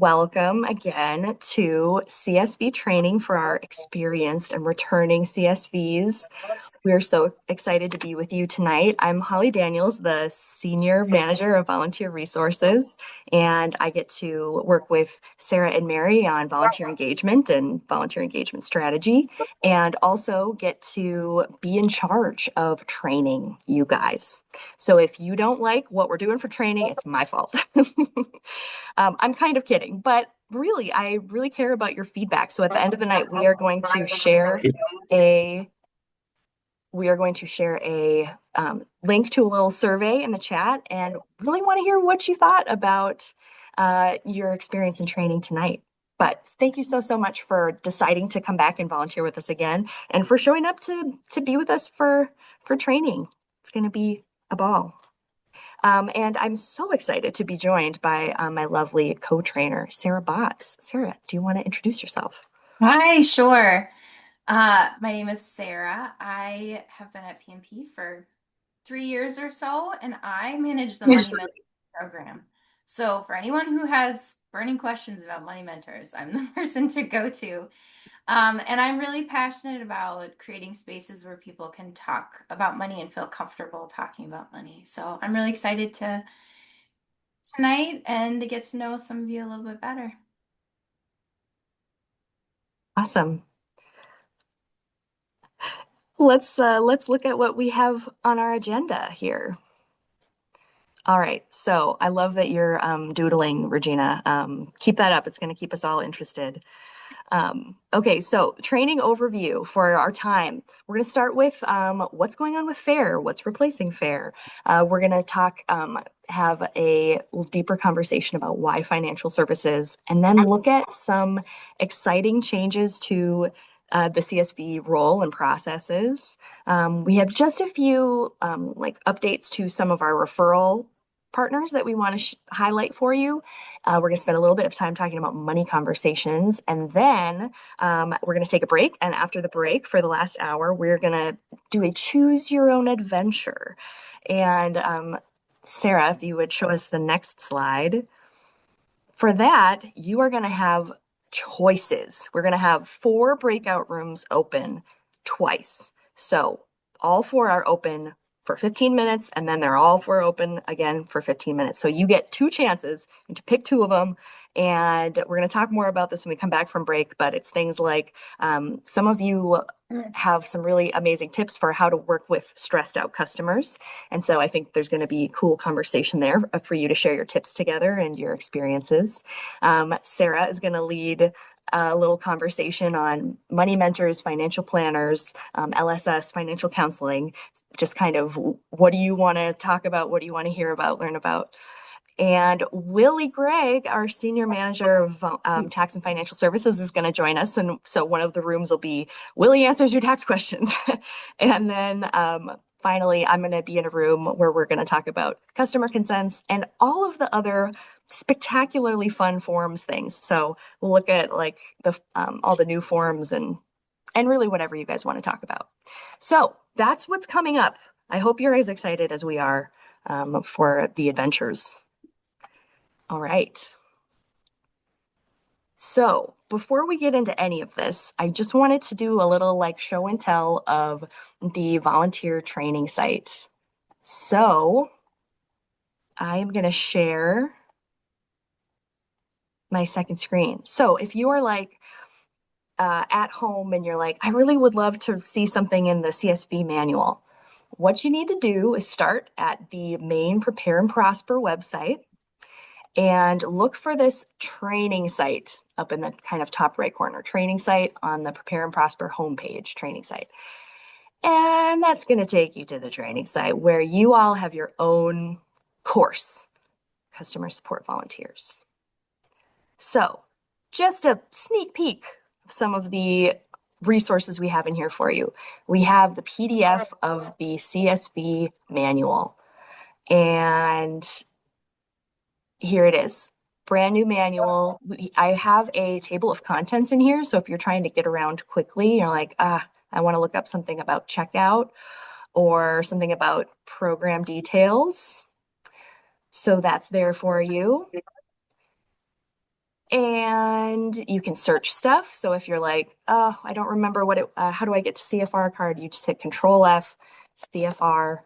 Welcome again to CSV Training for our experienced and returning CSVs. We're so excited to be with you tonight. I'm Holly Daniels, the Senior Manager of Volunteer Resources, and I get to work with Sarah and Mary on volunteer engagement and volunteer engagement strategy, and also get to be in charge of training you guys. So if you don't like what we're doing for training, it's my fault. I'm kind of kidding, but really, I really care about your feedback. So at the end of the night, a we are going to share a link to a little survey in the chat, and really want to hear what you thought about your experience in training tonight. But thank you so much for deciding to come back and volunteer with us again, and for showing up to be with us for training. It's going to be a ball. And I'm so excited to be joined by my lovely co-trainer, Sarah Batz. Sarah, do you want to introduce yourself? Hi, sure. My name is Sarah. I have been at PMP for 3 years or so, and I manage the Money Mentor program. So, for anyone who has burning questions about Money Mentors, I'm the person to go to. And I'm really passionate about creating spaces where people can talk about money and feel comfortable talking about money. So, I'm really excited to tonight and to get to know some of you a little bit better. Awesome. Let's look at what we have on our agenda here. All right, so I love that you're doodling, Regina. Keep that up. It's going to keep us all interested. Okay, so training overview for our time. We're going to start with what's going on with FAIR, what's replacing FAIR. We're going to have a deeper conversation about why financial services, and then look at some exciting changes to the CSV role and processes. We have just a few updates to some of our referral partners that we want to highlight for you. We're going to spend a little bit of time talking about money conversations, and then we're going to take a break. And after the break, for the last hour, we're going to do a choose your own adventure. And Sarah, if you would show us the next slide. For that, you are going to have choices. We're going to have 4 breakout rooms open twice. So all 4 are open for 15 minutes, and then they're all 4 open again for 15 minutes. So you get 2 chances to pick 2 of them. And we're going to talk more about this when we come back from break, but it's things like some of you have some really amazing tips for how to work with stressed out customers. And so I think there's going to be cool conversation there for you to share your tips together and your experiences. Sarah is going to lead a little conversation on money mentors, financial planners, LSS, financial counseling, just kind of what do you want to talk about? What do you want to hear about, learn about? And Willie Gregg, our senior manager of tax and financial services, is going to join us. And so one of the rooms will be Willie answers your tax questions. And then finally, I'm going to be in a room where we're going to talk about customer consents and all of the other spectacularly fun forms things. So we'll look at like the all the new forms and really whatever you guys want to talk about. So that's what's coming up. I hope you're as excited as we are for the adventures. All right. So before we get into any of this, I just wanted to do a little like show and tell of the volunteer training site. So I am going to share my second screen. So if you are like at home and you're like, I really would love to see something in the CSV manual, what you need to do is start at the main Prepare and Prosper website and look for this training site up in the kind of top right corner, training site on the Prepare and Prosper homepage, training site. And that's going to take you to the training site where you all have your own course, customer support volunteers. So just a sneak peek of some of the resources we have in here for you. We have the PDF of the CSV manual, and here it is. Brand new manual. I have a table of contents in here. So if you're trying to get around quickly, you're like, I want to look up something about checkout or something about program details. So that's there for you. And you can search stuff. So if you're like, oh, I don't remember how do I get to CFR card? You just hit Control F, CFR,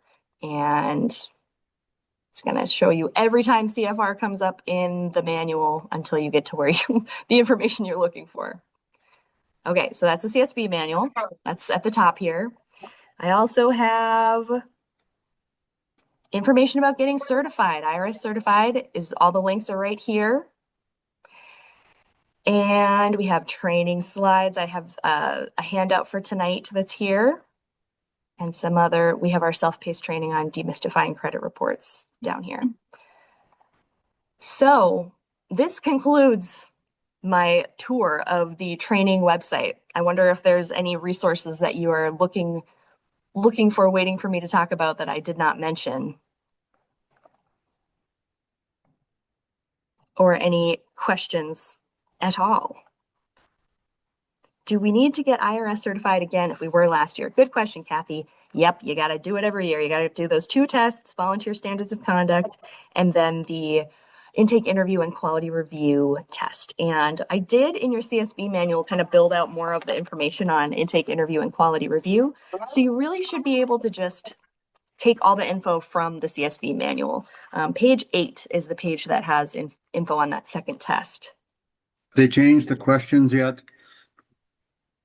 and it's going to show you every time CFR comes up in the manual until you get to where the information you're looking for. Okay, so that's the CSV manual. That's at the top here. I also have information about getting certified. IRS certified is all the links are right here. And we have training slides. I have a handout for tonight that's here. And we have our self-paced training on demystifying credit reports down here. So this concludes my tour of the training website. I wonder if there's any resources that you are looking for, waiting for me to talk about that I did not mention. Or any questions at all. Do we need to get IRS certified again if we were last year? Good question, Kathy. Yep, you got to do it every year. You got to do those 2 tests, volunteer standards of conduct, and then the intake interview and quality review test. And I did in your CSV manual kind of build out more of the information on intake interview and quality review. So you really should be able to just take all the info from the CSV manual. Page 8 is the page that has info on that second test. They changed the questions yet?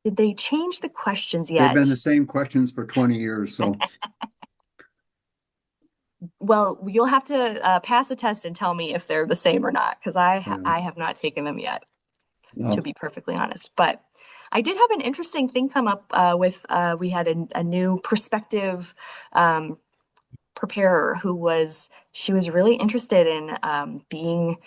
Did they change the questions They've yet? been the same questions for 20 years, so. Well, you'll have to pass the test and tell me if they're the same or not, because I have not taken them yet, to be perfectly honest. But I did have an interesting thing come up we had a new prospective preparer who was really interested in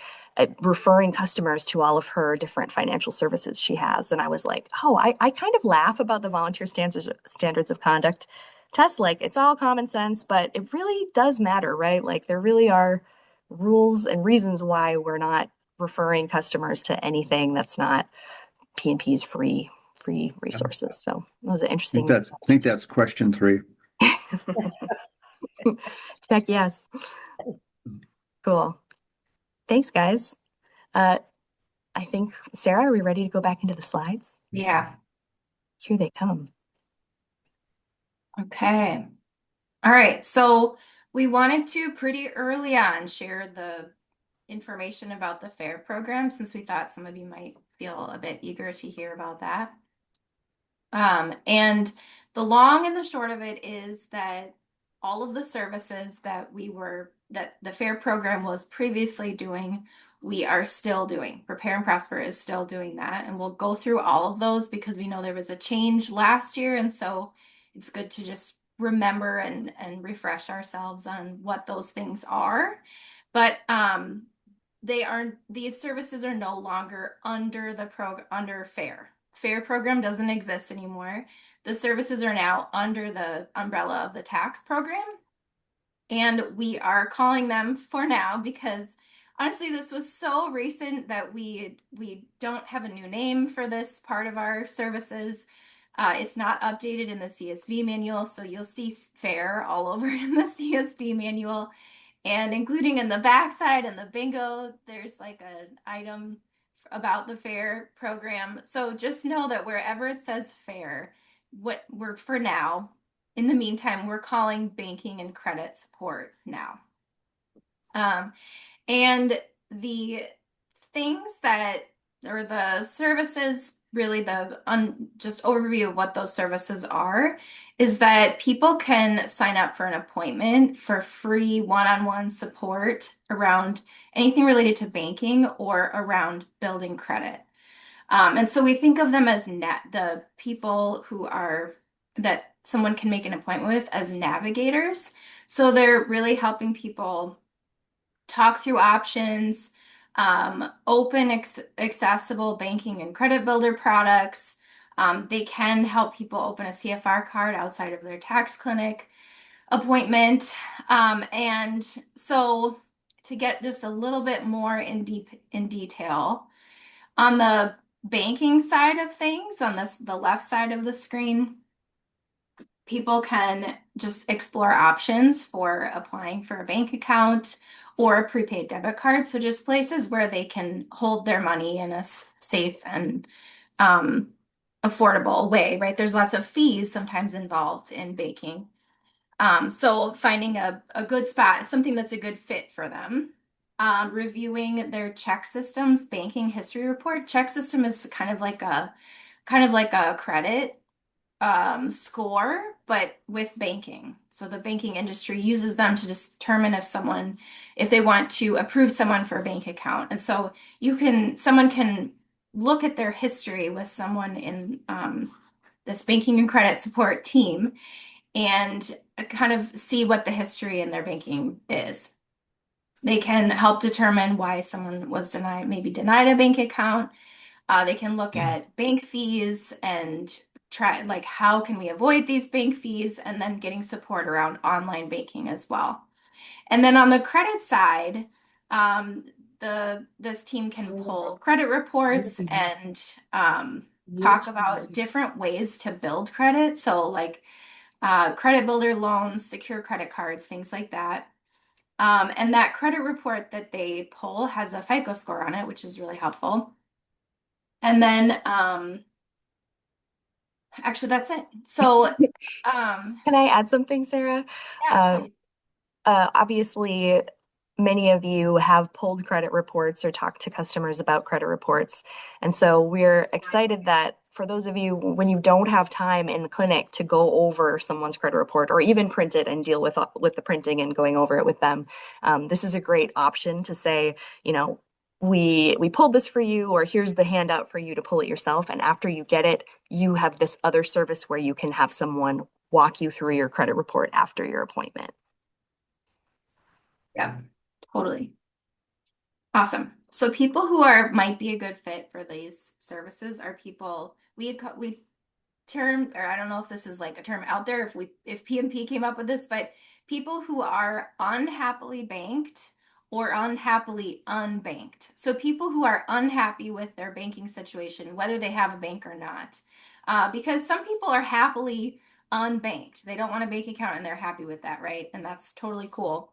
referring customers to all of her different financial services she has. And I was like, oh, I kind of laugh about the volunteer standards of conduct test. Like, it's all common sense, but it really does matter, right? Like, there really are rules and reasons why we're not referring customers to anything that's not P&P's free resources. So it was an interesting. I think that's question 3. Check yes. Cool. Thanks, guys. I think, Sarah, are we ready to go back into the slides? Yeah. Here they come. Okay. All right. So we wanted to pretty early on share the information about the FAIR program since we thought some of you might feel a bit eager to hear about that. And the long and the short of it is that all of the services that the FAIR program was previously doing, we are still doing. Prepare and Prosper is still doing that. And we'll go through all of those because we know there was a change last year. And so it's good to just remember and refresh ourselves on what those things are. But these services are no longer under FAIR. FAIR program doesn't exist anymore. The services are now under the umbrella of the tax program. And we are calling them for now because honestly, this was so recent that we don't have a new name for this part of our services. It's not updated in the CSV manual, so you'll see FAIR all over in the CSV manual. And including in the backside and the bingo, there's like an item about the FAIR program. So just know that wherever it says FAIR, what we're for now, in the meantime, we're calling banking and credit support now. And the things or the services, really just overview of what those services are, is that people can sign up for an appointment for free one-on-one support around anything related to banking or around building credit. And so we think of them as the people that someone can make an appointment with as navigators. So they're really helping people talk through options, open, accessible banking and credit builder products. They can help people open a CFR card outside of their tax clinic appointment. And so to get just a little bit more in detail, on the banking side of things, on the left side of the screen, people can just explore options for applying for a bank account or a prepaid debit card. So just places where they can hold their money in a safe and um, affordable way, right? There's lots of fees sometimes involved in banking. So finding a good spot, something that's a good fit for them. Reviewing their check systems, banking history report. Check system is kind of like a credit score, but with banking. So the banking industry uses them to determine if they want to approve someone for a bank account. And so someone can look at their history with someone in this banking and credit support team and kind of see what the history in their banking is. They can help determine why someone was maybe denied a bank account. They can look at bank fees and try, like, how can we avoid these bank fees, and then getting support around online banking as well. And then on the credit side, this team can pull credit reports and talk about different ways to build credit. So like credit builder loans, secure credit cards, things like that. And that credit report that they pull has a FICO score on it, which is really helpful. And then, actually, that's it. So, Can I add something, Sarah? yeah, Uh, please. Obviously, many of you have pulled credit reports or talked to customers about credit reports. And so we're excited that for those of you, when you don't have time in the clinic to go over someone's credit report or even print it and deal with the printing and going over it with them, this is a great option to say, you know, we pulled this for you, or here's the handout for you to pull it yourself. And after you get it, you have this other service where you can have someone walk you through your credit report after your appointment. Yeah, totally. Awesome. So people might be a good fit for these services are people we term, or I don't know if this is like a term out there, if PMP came up with this, but people who are unhappily banked or unhappily unbanked. So people who are unhappy with their banking situation, whether they have a bank or not. Because some people are happily unbanked. They don't want a bank account and they're happy with that, right? And that's totally cool.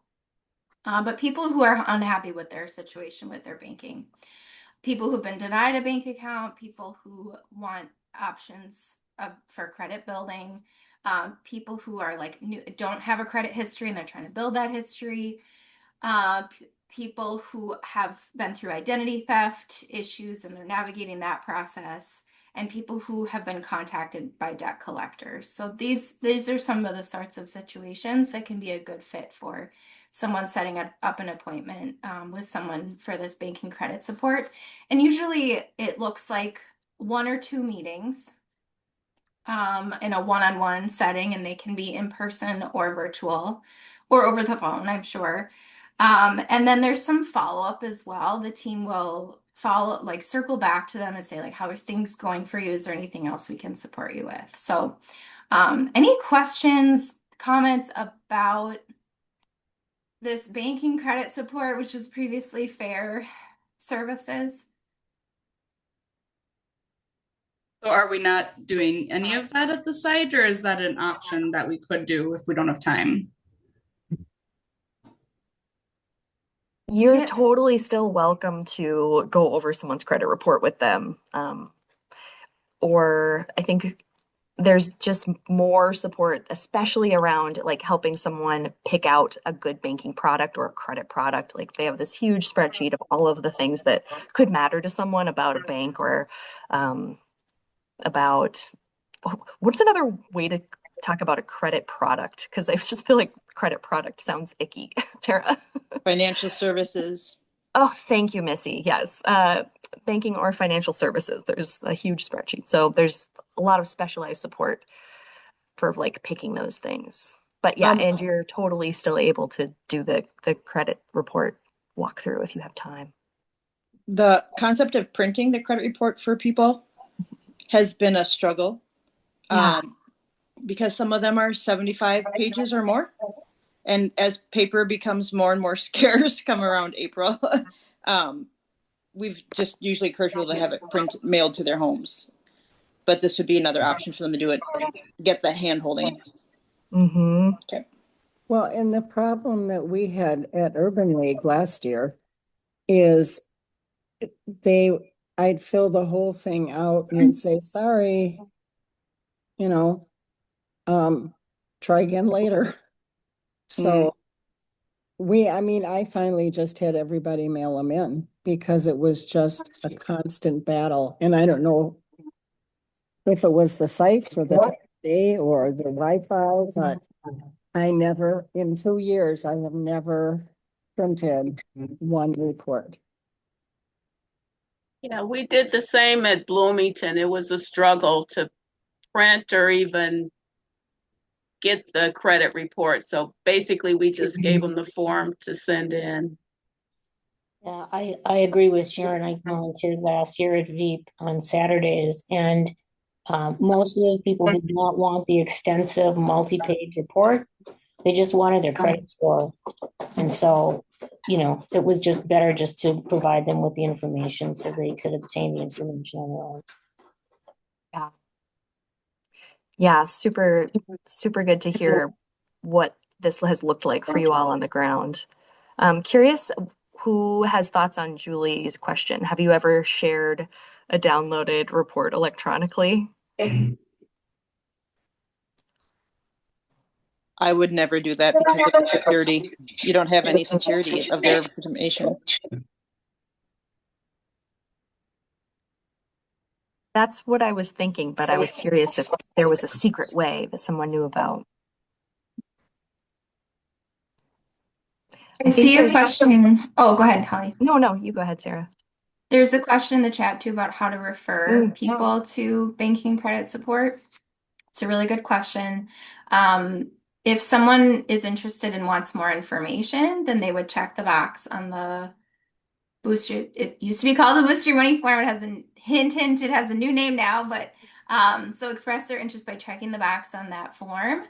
But people who are unhappy with their situation with their banking, people who've been denied a bank account, people who want options for credit building, people who are like don't have a credit history and they're trying to build that history, people who have been through identity theft issues and they're navigating that process, and people who have been contacted by debt collectors. So these are some of the sorts of situations that can be a good fit for someone setting up an appointment with someone for this banking credit support. And usually it looks like 1 or 2 meetings in a one-on-one setting, and they can be in person or virtual or over the phone, I'm sure. And then there's some follow-up as well. The team will circle back to them and say, like, how are things going for you? Is there anything else we can support you with? So, any questions, comments about this banking credit support, which was previously Fair Services? So are we not doing any of that at the site, or is that an option that we could do if we don't have time? You're Yeah. totally still welcome to go over someone's credit report with them. Or I think there's just more support, especially around like helping someone pick out a good banking product or a credit product. Like they have this huge spreadsheet of all of the things that could matter to someone about a bank or about what's another way to talk about a credit product? Because I just feel like credit product sounds icky. Tara. Financial services. Oh, thank you, Missy. Yes. Banking or financial services. There's a huge spreadsheet. So there's a lot of specialized support for like picking those things. But yeah, and you're totally still able to do the credit report walkthrough if you have time. The concept of printing the credit report for people has been a struggle. Yeah. Because some of them are 75 pages or more. And as paper becomes more and more scarce come around April, we've just usually encouraged people to have it mailed to their homes. But this would be another option for them to do it, get the hand holding. Mm-hmm. Okay. Well, and the problem that we had at Urban League last year is I'd fill the whole thing out and you'd say, sorry, you know, try again later. So I finally just had everybody mail them in because it was just a constant battle. And I don't know if it was the sites or the day or the Wi-Fi, but I never, in 2 years, I have never printed one report. Yeah, we did the same at Bloomington. It was a struggle to print or even get the credit report. So basically, we just gave them the form to send in. Yeah, I agree with Sharon. I volunteered last year at VEIP on Saturdays, and most of the people did not want the extensive multi-page report. They just wanted their credit score. And so, it was just better just to provide them with the information so they could obtain the information on their own. Yeah. Yeah, super, super good to hear what this has looked like for you all on the ground. Curious who has thoughts on Julie's question. Have you ever shared a downloaded report electronically? I would never do that because of the security. You don't have any security of their information. That's what I was thinking, but I was curious if there was a secret way that someone knew about. I see a question. Oh, go ahead, Holly. No, you go ahead, Sarah. There's a question in the chat too about how to refer people to banking credit support. It's a really good question. If someone is interested and wants more information, then they would check the box on the booster. It used to be called the Booster Your Money form. It has a hint, it has a new name now, but so express their interest by checking the box on that form.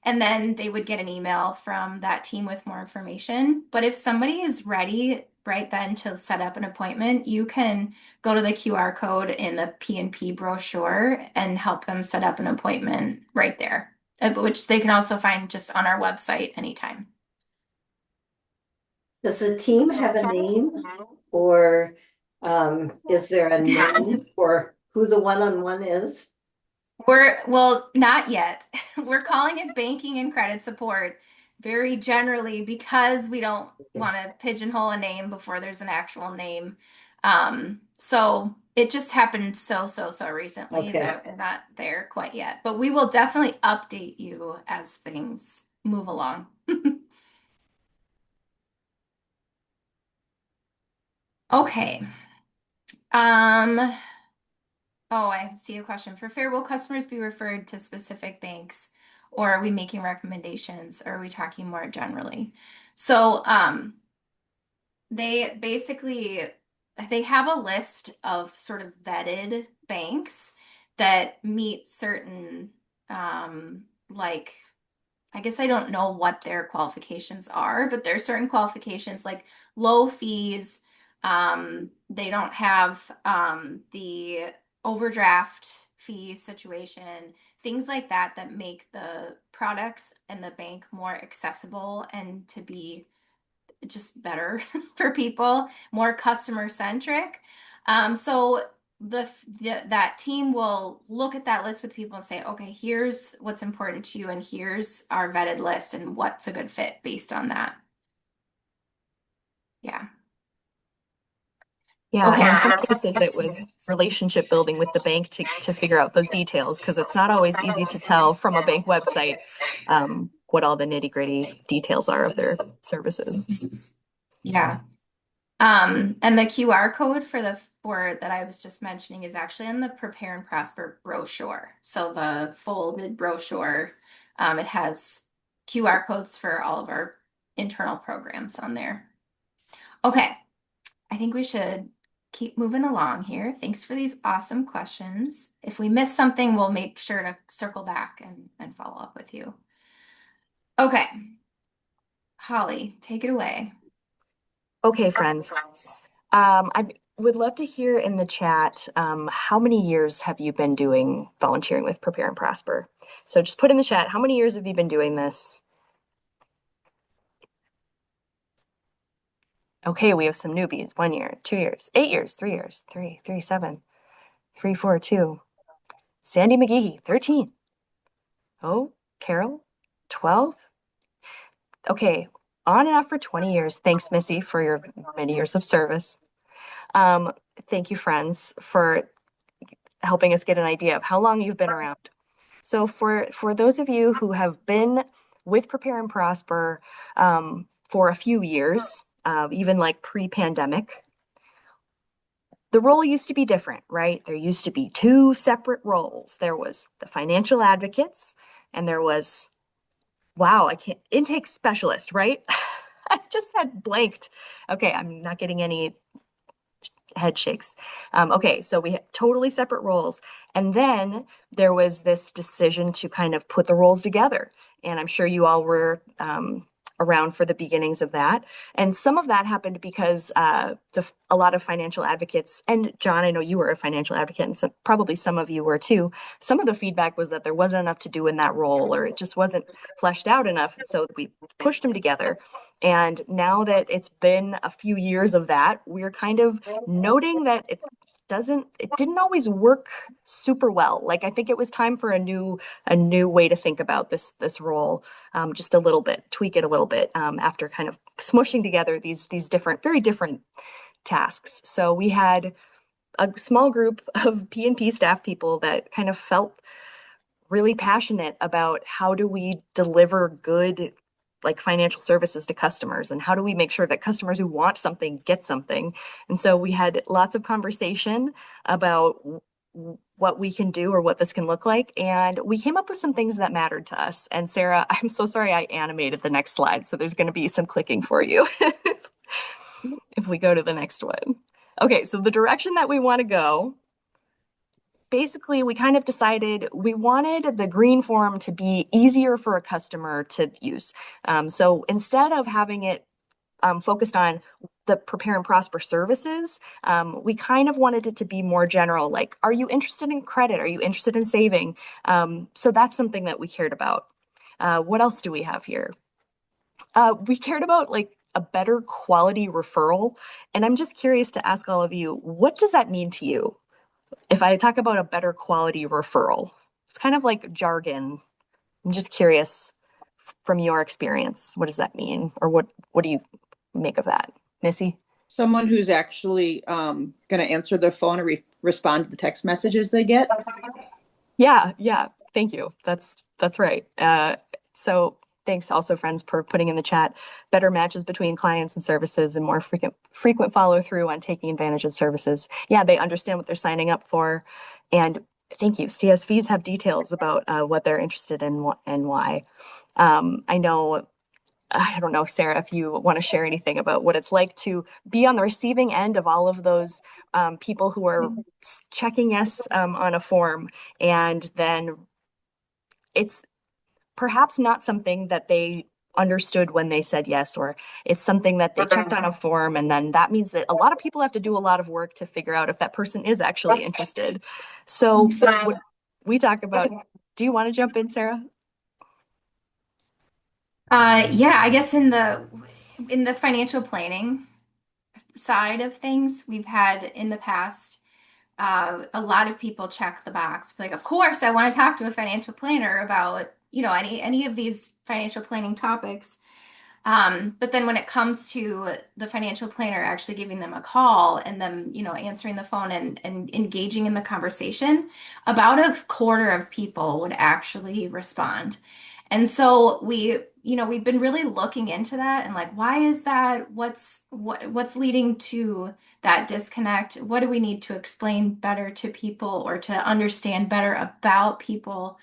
And then they would get an email from that team with more information. But if somebody is ready right then to set up an appointment, you can go to the QR code in the P&P brochure and help them set up an appointment right there, which they can also find just on our website anytime. Does the team have a name, or is there a name for who the one-on-one is? Well, not yet. We're calling it banking and credit support very generally because we don't want to pigeonhole a name before there's an actual name. So it just happened so recently that we're not there quite yet. But we will definitely update you as things move along. Okay. Oh, I see a question. For Fair, will customers be referred to specific banks, or are we making recommendations, or are we talking more generally? So, they basically have a list of sort of vetted banks that meet certain like I guess I don't know what their qualifications are, but there are certain qualifications like low fees. They don't have the overdraft fee situation, things like that that make the products and the bank more accessible and to be just better for people, more customer centric. So that team will look at that list with people and say, okay, here's what's important to you, and here's our vetted list, and what's a good fit based on that. Yeah. Yeah, and in some cases it was relationship building with the bank to figure out those details, because it's not always easy to tell from a bank website what all the nitty-gritty details are of their services. Yeah. And the QR code for that I was just mentioning is actually in the Prepare and Prosper brochure. So the folded brochure, it has QR codes for all of our internal programs on there. Okay, I think we should keep moving along here. Thanks for these awesome questions. If we miss something, we'll make sure to circle back and follow up with you. Okay, Holly, take it away. Okay, friends. I would love to hear in the chat, how many years have you been doing volunteering with Prepare and Prosper? So just put in the chat, how many years have you been doing this? Okay, we have some newbies. 1 year, 2 years, 8 years, 3 years, 3, 7, 3, 4, 2. Sandy McGee, 13. Oh, Carol, 12. Okay, on and off for 20 years. Thanks, Missy, for your many years of service. Thank you, friends, for helping us get an idea of how long you've been around. So for those of you who have been with Prepare and Prosper for a few years, even like pre-pandemic, the role used to be different, right? There used to be two separate roles. There was the financial advocates, and there was, wow, I can't, intake specialist, right? I just had blanked. Okay, I'm not getting any head shakes. Okay, so we had totally separate roles. And then there was this decision to kind of put the roles together. And I'm sure you all were around for the beginnings of that. And some of that happened because a lot of financial advocates, and John, I know you were a financial advocate, and probably some of you were too. Some of the feedback was that there wasn't enough to do in that role, or it just wasn't fleshed out enough. So we pushed them together. And now that it's been a few years of that, we're kind of noting that it didn't always work super well. Like I think it was time for a new way to think about this role, just a little bit, tweak it a little bit, after kind of smushing together these different, very different tasks. So we had a small group of P&P staff people that kind of felt really passionate about how do we deliver good like financial services to customers, and how do we make sure that customers who want something get something. And so we had lots of conversation about what we can do or what this can look like, and we came up with some things that mattered to us. And Sarah, I'm so sorry I animated the next slide, so there's going to be some clicking for you if we go to the next one. Okay, so the direction that we want to go, basically, we kind of decided we wanted the green form to be easier for a customer to use. So instead of having it focused on the Prepare and Prosper services, we kind of wanted it to be more general, like, are you interested in credit? Are you interested in saving? So that's something that we cared about. What else do we have here? We cared about like a better quality referral. And I'm just curious to ask all of you, what does that mean to you? If I talk about a better quality referral, it's kind of like jargon. I'm just curious from your experience, what does that mean? Or what do you make of that? Missy? Someone who's actually going to answer their phone or respond to the text messages they get. Yeah. Thank you. That's right. So thanks also, friends, for putting in the chat better matches between clients and services and more frequent follow through on taking advantage of services. Yeah, they understand what they're signing up for. And thank you. CSVs have details about what they're interested in and why. I don't know, Sarah, if you want to share anything about what it's like to be on the receiving end of all of those people who are checking yes on a form, and then it's perhaps not something that they understood when they said yes, or it's something that they checked on a form, and then that means that a lot of people have to do a lot of work to figure out if that person is actually interested. So what we talk about, do you want to jump in, Sarah? Yeah, I guess in the financial planning side of things, we've had in the past a lot of people check the box, like, of course, I want to talk to a financial planner about, any of these financial planning topics. But then when it comes to the financial planner actually giving them a call and them, answering the phone and engaging in the conversation, about a quarter of people would actually respond. And so we've been really looking into that and like, why is that? What's leading to that disconnect? What do we need to explain better to people or to understand better about people?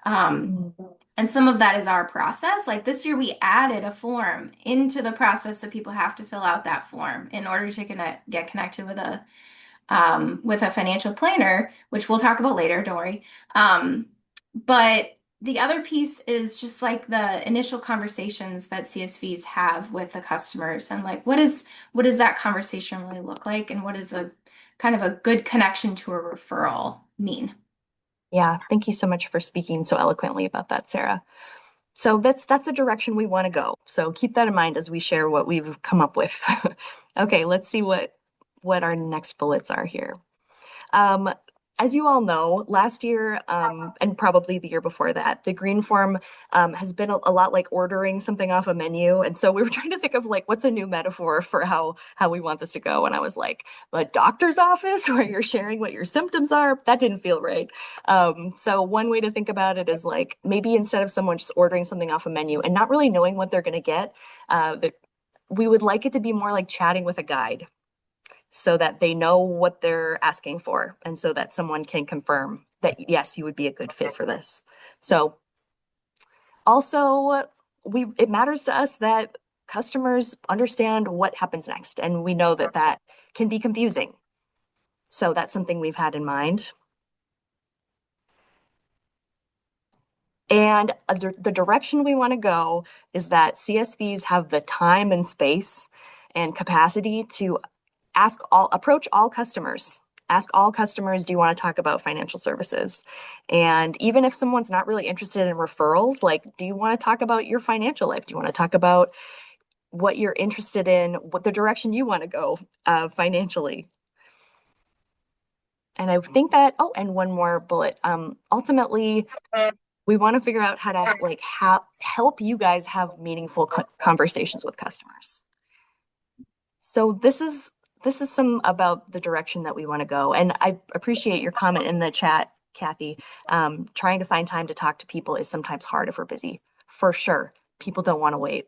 And some of that is our process. Like this year, we added a form into the process, so people have to fill out that form in order to get connected with a financial planner, which we'll talk about later. Don't worry. But the other piece is just like the initial conversations that CSVs have with the customers, and like what does that conversation really look like, and what is a kind of a good connection to a referral mean? Yeah, thank you so much for speaking so eloquently about that, Sarah. So that's a direction we want to go. So keep that in mind as we share what we've come up with. Okay, let's see what our next bullets are here. As you all know, last year and probably the year before that, the green form has been a lot like ordering something off a menu. And so we were trying to think of like what's a new metaphor for how we want this to go. And I was like, a doctor's office where you're sharing what your symptoms are. That didn't feel right. So one way to think about it is like maybe instead of someone just ordering something off a menu and not really knowing what they're going to get, we would like it to be more like chatting with a guide, so that they know what they're asking for and so that someone can confirm that yes, you would be a good fit for this. So also it matters to us that customers understand what happens next, and we know that that can be confusing. So that's something we've had in mind. And the direction we want to go is that CSVs have the time and space and capacity to approach all customers. Ask all customers, do you want to talk about financial services? And even if someone's not really interested in referrals, like, do you want to talk about your financial life? Do you want to talk about what you're interested in, what the direction you want to go financially? And I think that, oh, and one more bullet. Ultimately, we want to figure out how to help you guys have meaningful conversations with customers. So this is some about the direction that we want to go. And I appreciate your comment in the chat, Kathy. Trying to find time to talk to people is sometimes hard if we're busy. For sure. People don't want to wait.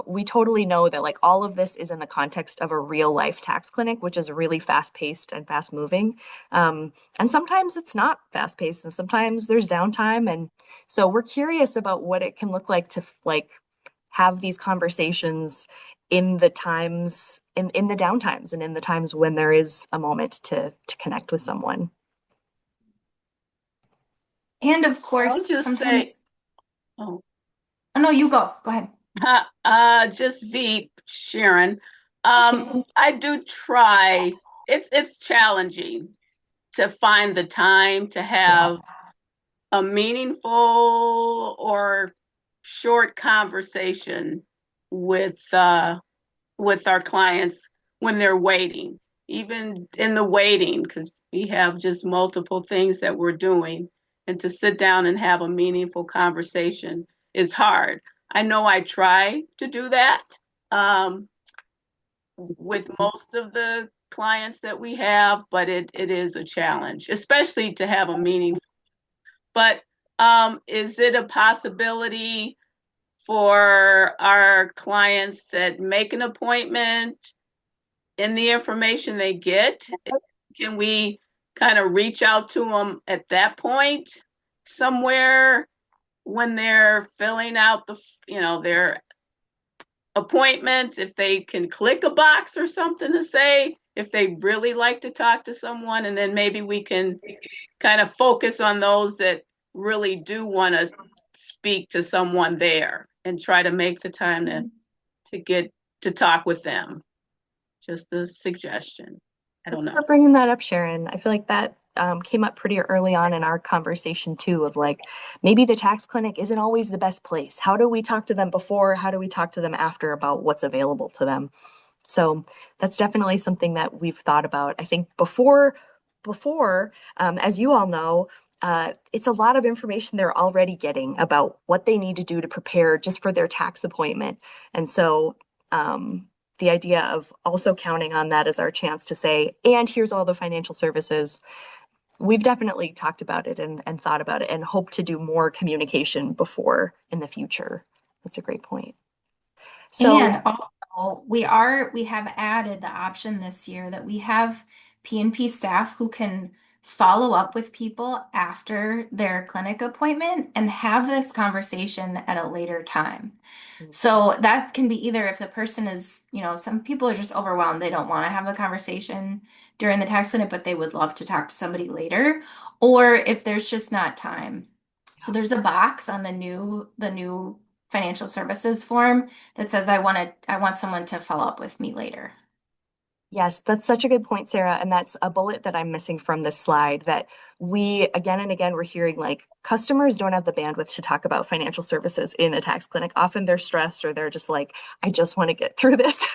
We totally know that like all of this is in the context of a real life tax clinic, which is really fast paced and fast moving. And sometimes it's not fast paced and sometimes there's downtime. And so we're curious about what it can look like to have these conversations in the times, in the downtimes and in the times when there is a moment to connect with someone. And of course, I'll just sometimes. say, oh. Oh, no, you go. Go ahead. Just Veep, Sharon. I do try. It's challenging to find the time to have a meaningful or short conversation with our clients when they're waiting, even in the waiting, because we have just multiple things that we're doing, and to sit down and have a meaningful conversation is hard. I know I try to do that with most of the clients that we have, but it is a challenge, especially to have a meaningful. But is it a possibility for our clients that make an appointment in the information they get? Can we kind of reach out to them at that point somewhere when they're filling out their appointments, if they can click a box or something to say if they really like to talk to someone, and then maybe we can kind of focus on those that really do want to speak to someone there and try to make the time to get to talk with them. Just a suggestion. I don't know. Thanks for bringing that up, Sharon. I feel like that came up pretty early on in our conversation too, of like, maybe the tax clinic isn't always the best place. How do we talk to them before? How do we talk to them after about what's available to them? So that's definitely something that we've thought about. I think before, as you all know, it's a lot of information they're already getting about what they need to do to prepare just for their tax appointment. And so the idea of also counting on that as our chance to say, and here's all the financial services. We've definitely talked about it and thought about it and hope to do more communication before in the future. That's a great point. So, and also we have added the option this year that we have P&P staff who can follow up with people after their clinic appointment and have this conversation at a later time. So that can be either if the person is, some people are just overwhelmed. They don't want to have a conversation during the tax clinic, but they would love to talk to somebody later, or if there's just not time. So there's a box on the new financial services form that says, I want someone to follow up with me later. Yes, that's such a good point, Sarah. And that's a bullet that I'm missing from this slide that we again and again we're hearing like customers don't have the bandwidth to talk about financial services in a tax clinic. Often they're stressed or they're just like, I just want to get through this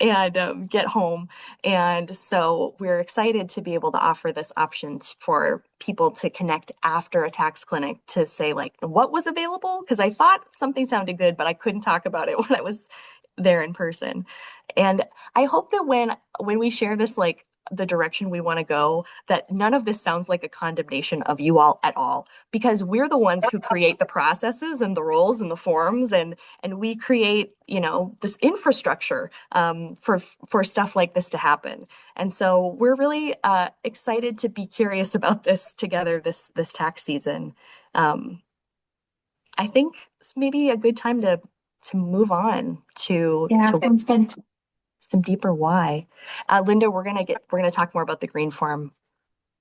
and get home. And so we're excited to be able to offer this option for people to connect after a tax clinic to say like what was available because I thought something sounded good, but I couldn't talk about it when I was there in person. And I hope that when we share this, like the direction we want to go, that none of this sounds like a condemnation of you all at all, because we're the ones who create the processes and the roles and the forms, and we create, you know, this infrastructure for stuff like this to happen. And so we're really excited to be curious about this together this tax season. I think it's maybe a good time to move on Yeah, to sounds good. some deeper why. Linda, we're gonna talk more about the green form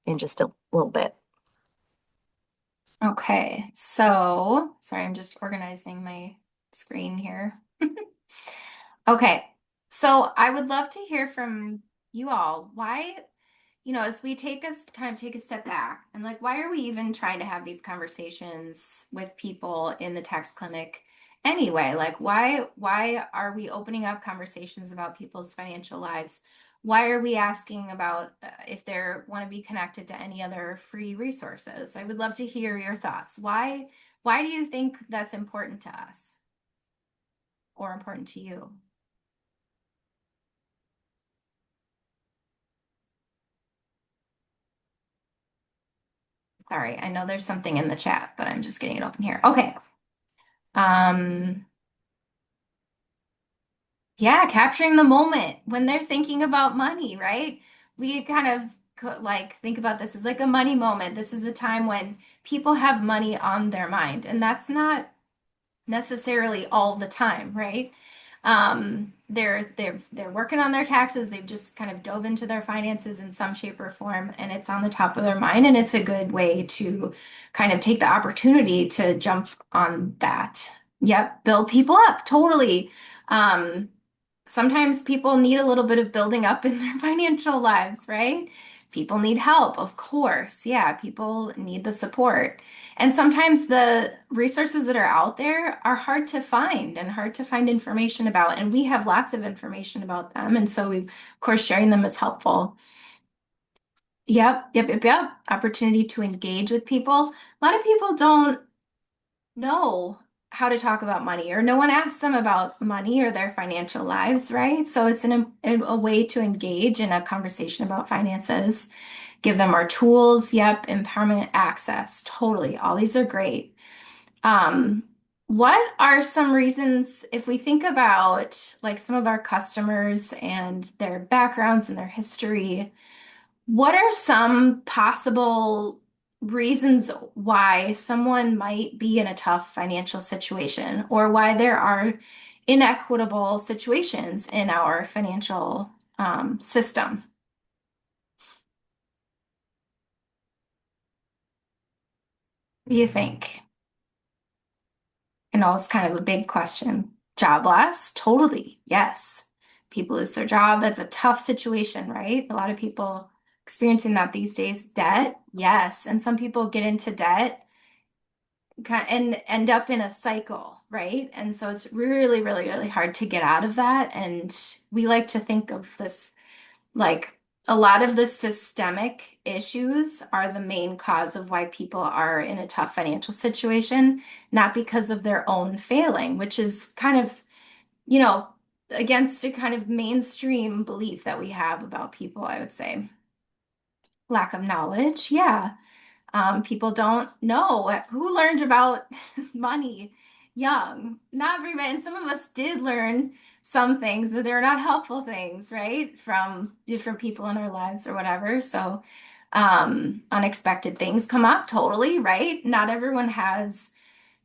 in just a little bit. Okay, so sorry, I'm just organizing my screen here. Okay, so I would love to hear from you all. Why, as we take a step back and like, why are we even trying to have these conversations with people in the tax clinic anyway? Like, why are we opening up conversations about people's financial lives? Why are we asking about if they want to be connected to any other free resources? I would love to hear your thoughts. Why do you think that's important to us or important to you? Sorry, I know there's something in the chat, but I'm just getting it open here. Okay. Um, yeah, capturing the moment when they're thinking about money, right? We kind of like think about this as like a money moment. This is a time when people have money on their mind, and that's not necessarily all the time, right? They're working on their taxes. They've just kind of dove into their finances in some shape or form, and it's on the top of their mind. And it's a good way to kind of take the opportunity to jump on that. Yep, build people up, totally. Um, Sometimes people need a little bit of building up in their financial lives, right? People need help, of course. Yeah, people need the support. And sometimes the resources that are out there are hard to find and hard to find information about. And we have lots of information about them. And so of course, sharing them is helpful. Yep. Opportunity to engage with people. A lot of people don't know how to talk about money, or no one asks them about money or their financial lives, right? So it's a way to engage in a conversation about finances. Give them our tools. Yep. Empowerment access. Totally. All these are great. Um, what are some reasons, if we think about like some of our customers and their backgrounds and their history, what are some possible reasons why someone might be in a tough financial situation or why there are inequitable situations in our financial system? What do you think? I know it's kind of a big question. Job loss? Totally. Yes. People lose their job. That's a tough situation, right? A lot of people experiencing that these days. Debt? Yes. And some people get into debt and end up in a cycle, right? And so it's really, really, really hard to get out of that. And we like to think of this like a lot of the systemic issues are the main cause of why people are in a tough financial situation, not because of their own failing, which is kind of, you know, against a kind of mainstream belief that we have about people, I would say. Lack of knowledge, yeah. People don't know who learned about money young. Not everybody, and some of us did learn some things, but they're not helpful things, right? From different people in our lives or whatever. So, unexpected things come up, totally, right? Not everyone has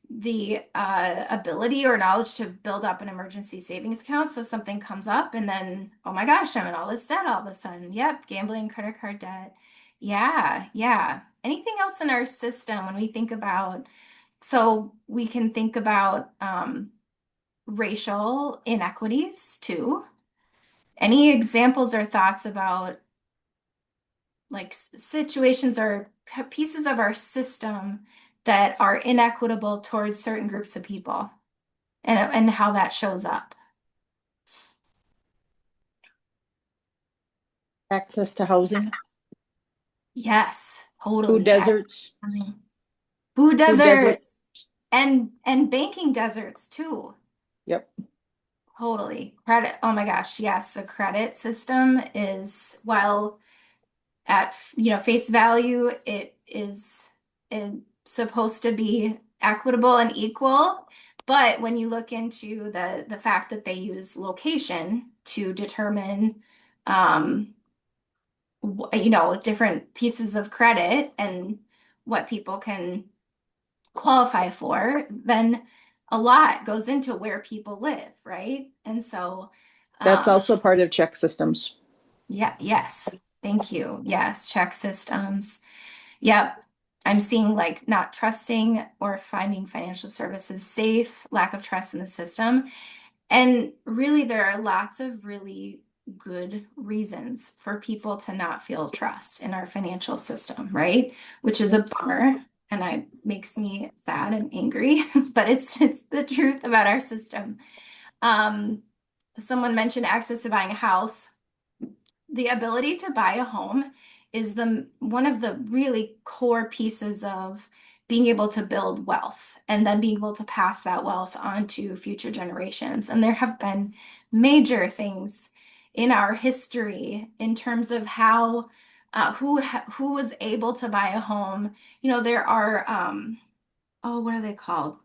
the ability or knowledge to build up an emergency savings account. So something comes up and then, oh my gosh, I'm in all this debt all of a sudden. Yep, gambling, credit card debt. Yeah. Anything else in our system when we think about, so we can think about racial inequities too. Any examples or thoughts about like situations or pieces of our system that are inequitable towards certain groups of people and how that shows up? Access to housing, Yes, totally. food deserts, Food food desert. deserts and banking deserts too. Yep. Totally. Credit. Oh my gosh, yes, the credit system is, well, at face value, it is supposed to be equitable and equal. But when you look into the fact that they use location to determine different pieces of credit and what people can qualify for, then a lot goes into where people live, right? And so, That's also part of check systems. yeah, yes, thank you. Yes, check systems. Yep. I'm seeing like not trusting or finding financial services safe, lack of trust in the system. And really, there are lots of really good reasons for people to not feel trust in our financial system, right? Which is a bummer and it makes me sad and angry, but it's the truth about our system. Someone mentioned access to buying a house. The ability to buy a home is the one of the really core pieces of being able to build wealth and then being able to pass that wealth on to future generations. And there have been major things in our history in terms of how who was able to buy a home. There are oh, what are they called?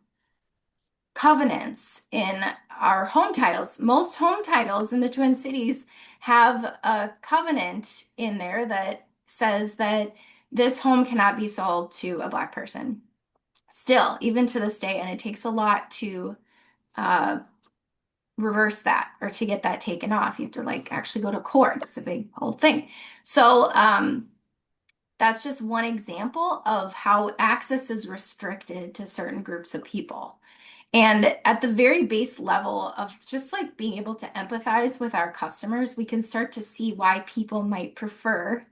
Covenants in our home titles. Most home titles in the Twin Cities have a covenant in there that says that this home cannot be sold to a Black person. Still, even to this day, and it takes a lot to uh, reverse that or to get that taken off. You have to like actually go to court. It's a big whole thing. So that's just one example of how access is restricted to certain groups of people. And at the very base level of just like being able to empathize with our customers, we can start to see why people might prefer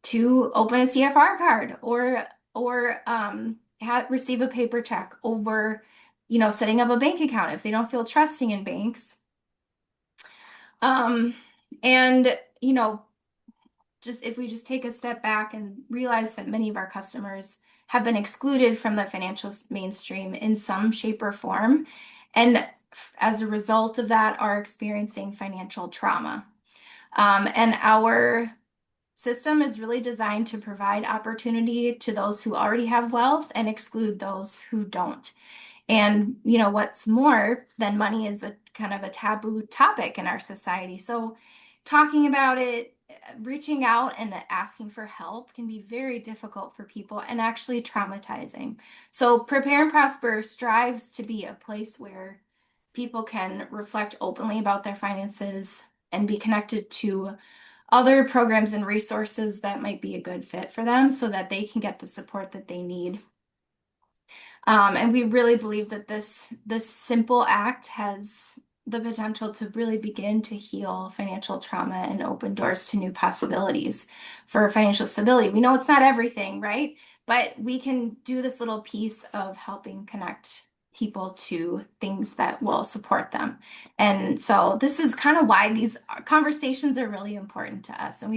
to open a CFR card or receive a paper check over, setting up a bank account if they don't feel trusting in banks. And just if we just take a step back and realize that many of our customers have been excluded from the financial mainstream in some shape or form, and as a result of that are experiencing financial trauma. And our system is really designed to provide opportunity to those who already have wealth and exclude those who don't. And what's more than money is a kind of a taboo topic in our society. So talking about it, reaching out and asking for help can be very difficult for people and actually traumatizing. So Prepare and Prosper strives to be a place where people can reflect openly about their finances and be connected to other programs and resources that might be a good fit for them so that they can get the support that they need. And we really believe that this simple act has the potential to really begin to heal financial trauma and open doors to new possibilities for financial stability. We know it's not everything, right? But we can do this little piece of helping connect people to things that will support them. And so this is kind of why these conversations are really important to us. And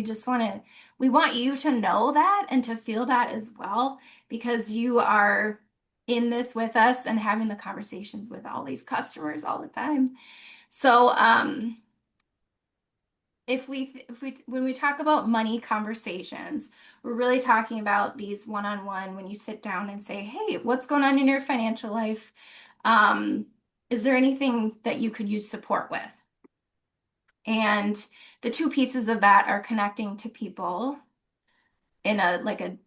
we want you to know that and to feel that as well, because you are in this with us and having the conversations with all these customers all the time. So when we talk about money conversations, we're really talking about these one-on-one when you sit down and say, hey, what's going on in your financial life? Is there anything that you could use support with? And the two pieces of that are connecting to people in a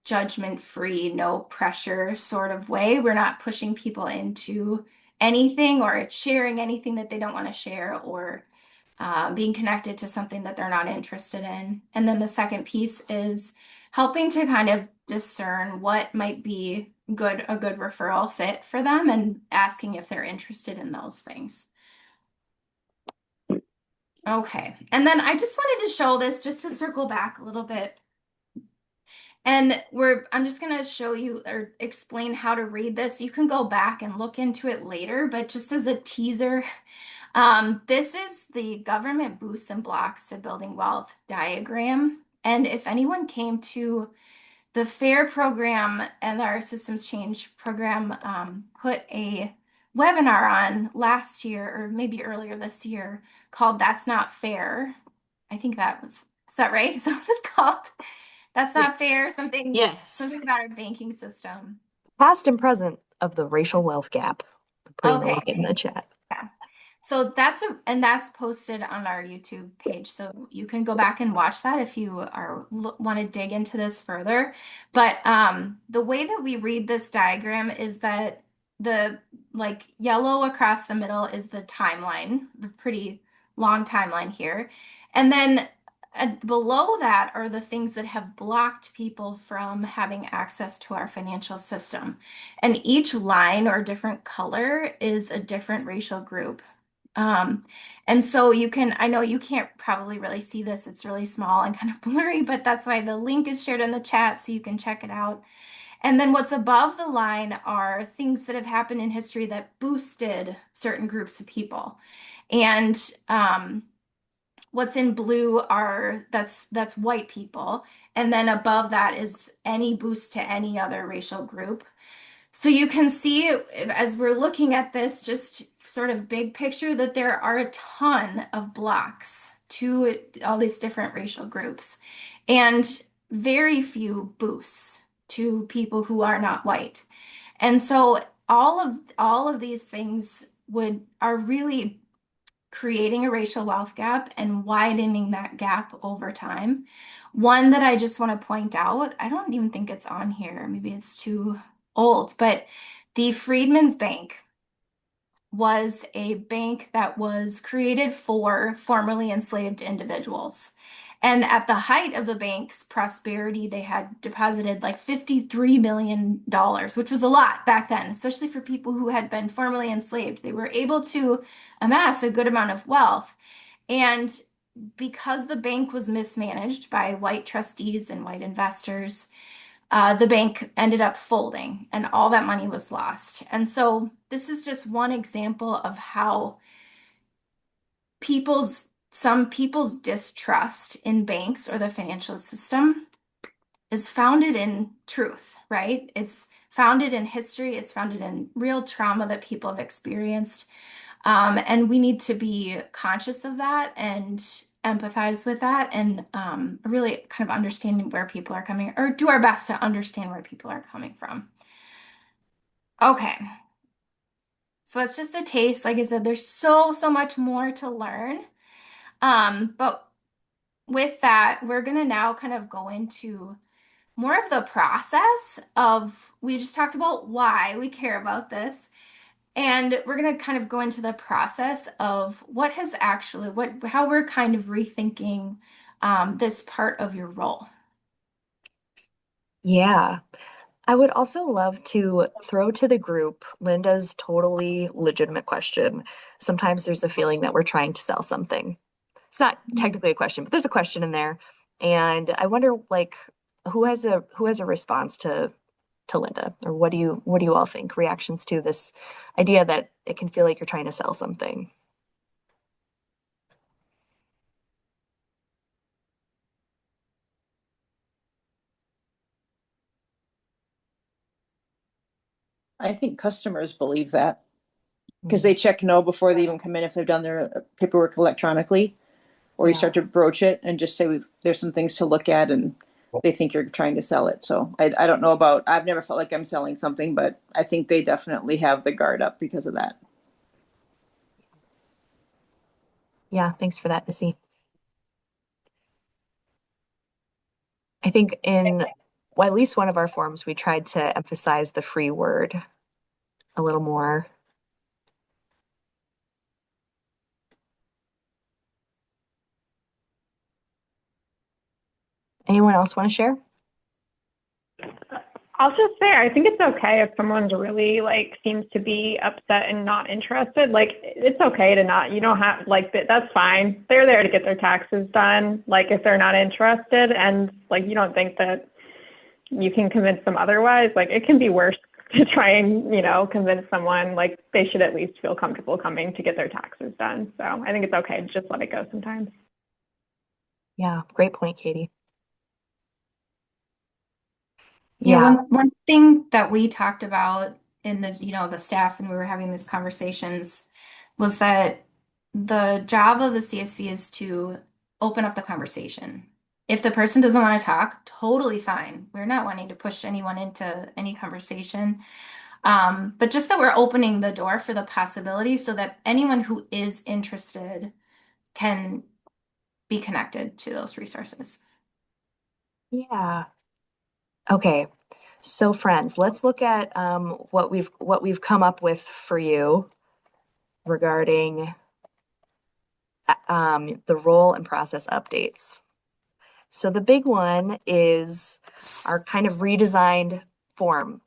judgment-free, no pressure sort of way. We're not pushing people into anything or sharing anything that they don't want to share or being connected to something that they're not interested in. And then the second piece is helping to kind of discern what might be a good referral fit for them and asking if they're interested in those things. Okay. And then I just wanted to show this just to circle back a little bit. And I'm just going to show you or explain how to read this. You can go back and look into it later, but just as a teaser, this is the government boosts and blocks to building wealth diagram. And if anyone came to the FAIR program and our systems change program, put a webinar on last year or maybe earlier this year called That's Not Fair. I think is that right? Is that what it's called? That's not Yes. fair. Something, Yes. something about our banking system. Past and present of the racial wealth gap. I'm putting the Okay. link in the chat. Yeah. So that's posted on our YouTube page. So you can go back and watch that if you want to dig into this further. But the way that we read this diagram is that the like yellow across the middle is the timeline, the pretty long timeline here. And then below that are the things that have blocked people from having access to our financial system. And each line or different color is a different racial group. Um, and so I know you can't probably really see this, it's really small and kind of blurry, but that's why the link is shared in the chat so you can check it out. And then what's above the line are things that have happened in history that boosted certain groups of people. And what's in blue that's white people. And then above that is any boost to any other racial group. So you can see as we're looking at this, just sort of big picture, that there are a ton of blocks to all these different racial groups and very few boosts to people who are not white. And so all of these things are really creating a racial wealth gap and widening that gap over time. One that I just want to point out, I don't even think it's on here. Maybe it's too old, but the Freedmen's Bank was a bank that was created for formerly enslaved individuals. And at the height of the bank's prosperity, they had deposited like $53 million, which was a lot back then, especially for people who had been formerly enslaved. They were able to amass a good amount of wealth. And because the bank was mismanaged by white trustees and white investors, the bank ended up folding and all that money was lost. And so this is just one example of how some people's distrust in banks or the financial system is founded in truth, right? It's founded in history, it's founded in real trauma that people have experienced. And we need to be conscious of that and empathize with that and really kind of understanding where people are coming or do our best to understand where people are coming from. Okay. So that's just a taste. Like I said, there's so much more to learn. But with that, we're going to now kind of go into more of the process of, we just talked about why we care about this. And we're going to kind of go into the process of how we're kind of rethinking this part of your role. Yeah. I would also love to throw to the group Linda's totally legitimate question. Sometimes there's a feeling that we're trying to sell something. It's not technically a question, but there's a question in there. And I wonder like who has a response to Linda, or what do you all think? Reactions to this idea that it can feel like you're trying to sell something. I think customers believe that because they check no before they even come in if they've done their paperwork electronically, or you Yeah. start to broach it and just say there's some things to look at, and they think you're trying to sell it. So I don't know about, I've never felt like I'm selling something, but I think they definitely have the guard up because of that. Yeah, thanks for that, Missy. I think at least one of our forms, we tried to emphasize the free word a little more. Anyone else want to share? I'll just say, I think it's okay if someone's really like seems to be upset and not interested. Like, it's okay to not, you don't have, like, that's fine. They're there to get their taxes done. Like, if they're not interested and like you don't think that you can convince them otherwise, like, it can be worse to try and, you know, convince someone like they should at least feel comfortable coming to get their taxes done. So I think it's okay to just let it go sometimes. Yeah, great point, Katie. Yeah, Yeah. one thing that we talked about in the, you know, the staff when we were having these conversations was that the job of the CSV is to open up the conversation. If the person doesn't want to talk, totally fine. We're not wanting to push anyone into any conversation. But just that we're opening the door for the possibility so that anyone who is interested can be connected to those resources. Yeah. Okay. So friends, let's look at what we've come up with for you regarding the role and process updates. So the big one is our kind of redesigned form,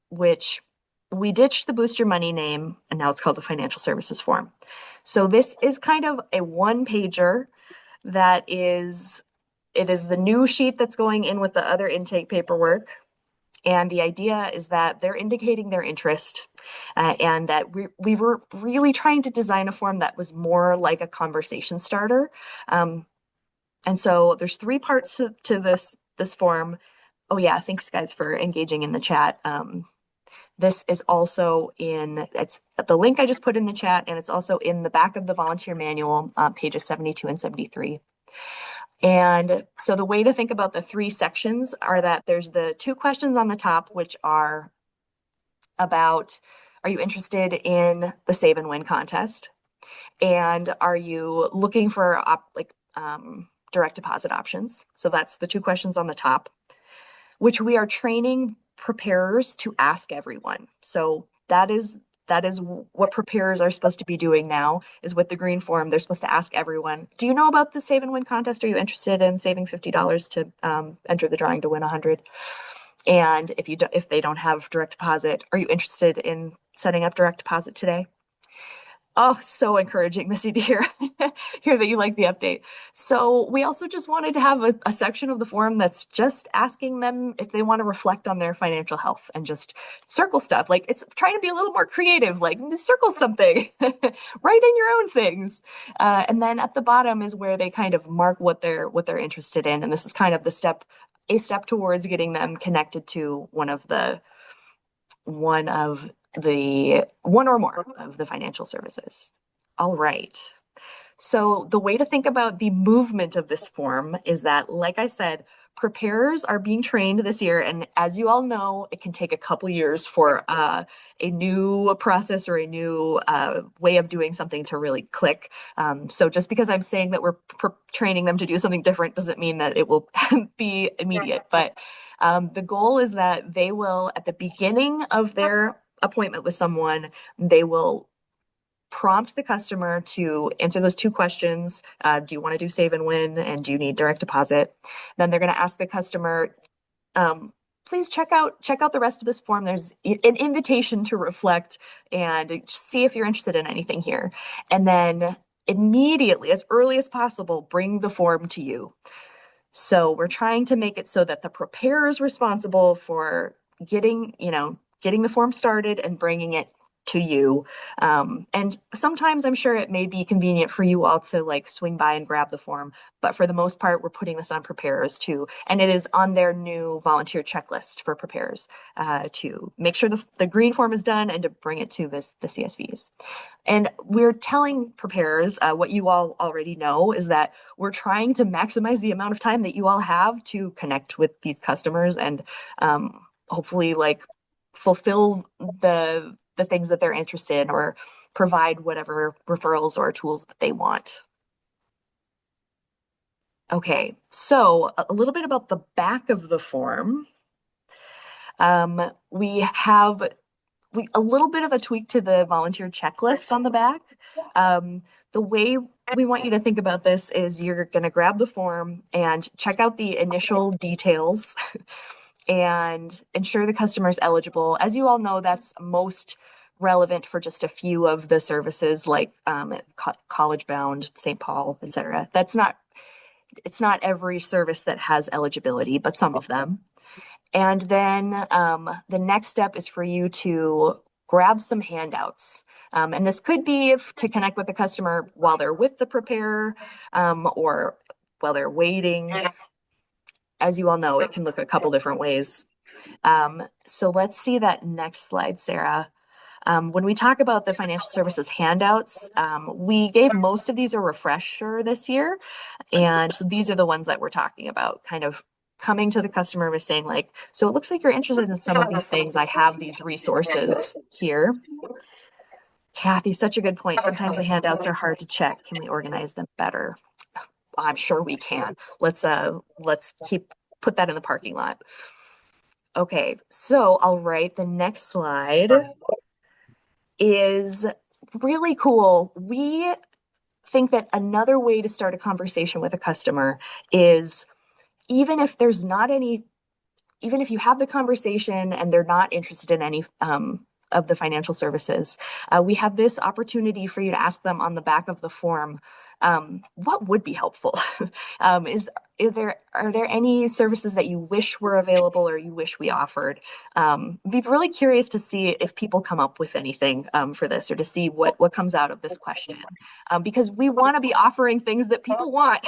which we ditched the Boost Your Money name, and now it's called the Financial Services Form. So this is kind of a one-pager that is, it is the new sheet that's going in with the other intake paperwork. And the idea is that they're indicating their interest, and that we were really trying to design a form that was more like a conversation starter. And so there's three parts to this form. Oh yeah, thanks guys for engaging in the chat. This is also it's the link I just put in the chat, and it's also in the back of the volunteer manual, pages 72 and 73. And so the way to think about the three sections are that there's the two questions on the top, which are about, are you interested in the Save and Win contest? And are you looking for direct deposit options? So that's the two questions on the top, which we are training preparers to ask everyone. So that is what preparers are supposed to be doing now, is with the green form. They're supposed to ask everyone, do you know about the Save and Win contest? Are you interested in saving $50 to enter the drawing to win 100? And if they don't have direct deposit, are you interested in setting up direct deposit today? Oh, so encouraging, Missy, to hear that you like the update. So we also just wanted to have a section of the form that's just asking them if they want to reflect on their financial health and just circle stuff. Like, it's trying to be a little more creative, like circle something, write in your own things. And then at the bottom is where they kind of mark what they're interested in. And this is kind of a step towards getting them connected to one or more of the financial services. All right. So the way to think about the movement of this form is that, like I said, preparers are being trained this year. And as you all know, it can take a couple years for a new process or a new way of doing something to really click. So just because I'm saying that we're training them to do something different doesn't mean that it will be immediate. But the goal is that they will, at the beginning of their appointment with someone, they will prompt the customer to answer those two questions. Do you want to do Save and Win? And do you need direct deposit? Then they're going to ask the customer, please check out the rest of this form. There's an invitation to reflect and see if you're interested in anything here. And then immediately, as early as possible, bring the form to you. So we're trying to make it so that the preparer is responsible for getting the form started and bringing it to you. And sometimes I'm sure it may be convenient for you all to like swing by and grab the form, but for the most part, we're putting this on preparers too. And it is on their new volunteer checklist for preparers to make sure the green form is done and to bring it to the CSVs. And we're telling preparers what you all already know is that we're trying to maximize the amount of time that you all have to connect with these customers and hopefully like fulfill the things that they're interested in or provide whatever referrals or tools that they want. Okay, so a little bit about the back of the form. We have a little bit of a tweak to the volunteer checklist on the back. The way we want you to think about this is you're going to grab the form and check out the initial details and ensure the customer is eligible. As you all know, that's most relevant for just a few of the services like College Bound, St. Paul, etc. It's not every service that has eligibility, but some of them. And then the next step is for you to grab some handouts. And this could be to connect with the customer while they're with the preparer or while they're waiting. As you all know, it can look a couple different ways. So let's see that next slide, Sarah. When we talk about the financial services handouts, we gave most of these a refresher this year. And so these are the ones that we're talking about, kind of coming to the customer with saying like, so it looks like you're interested in some of these things. I have these resources here. Kathy, such a good point. Sometimes the handouts are hard to check. Can we organize them better? I'm sure we can. Let's put that in the parking lot. Okay, so I'll write the next slide is really cool. We think that another way to start a conversation with a customer is even if there's not any, even if you have the conversation and they're not interested in any of the financial services, we have this opportunity for you to ask them on the back of the form, what would be helpful? Are there any services that you wish were available or you wish we offered? Be really curious to see if people come up with anything for this or to see what comes out of this question. Because we want to be offering things that people want.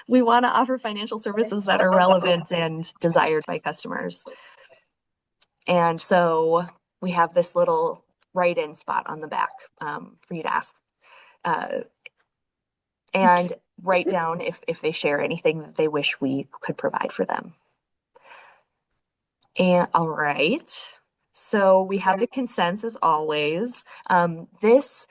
We want to offer financial services that are relevant and desired by customers. And so we have this little write-in spot on the back for you to ask and write down if they share anything that they wish we could provide for them. And all right, so we have the consents as always. This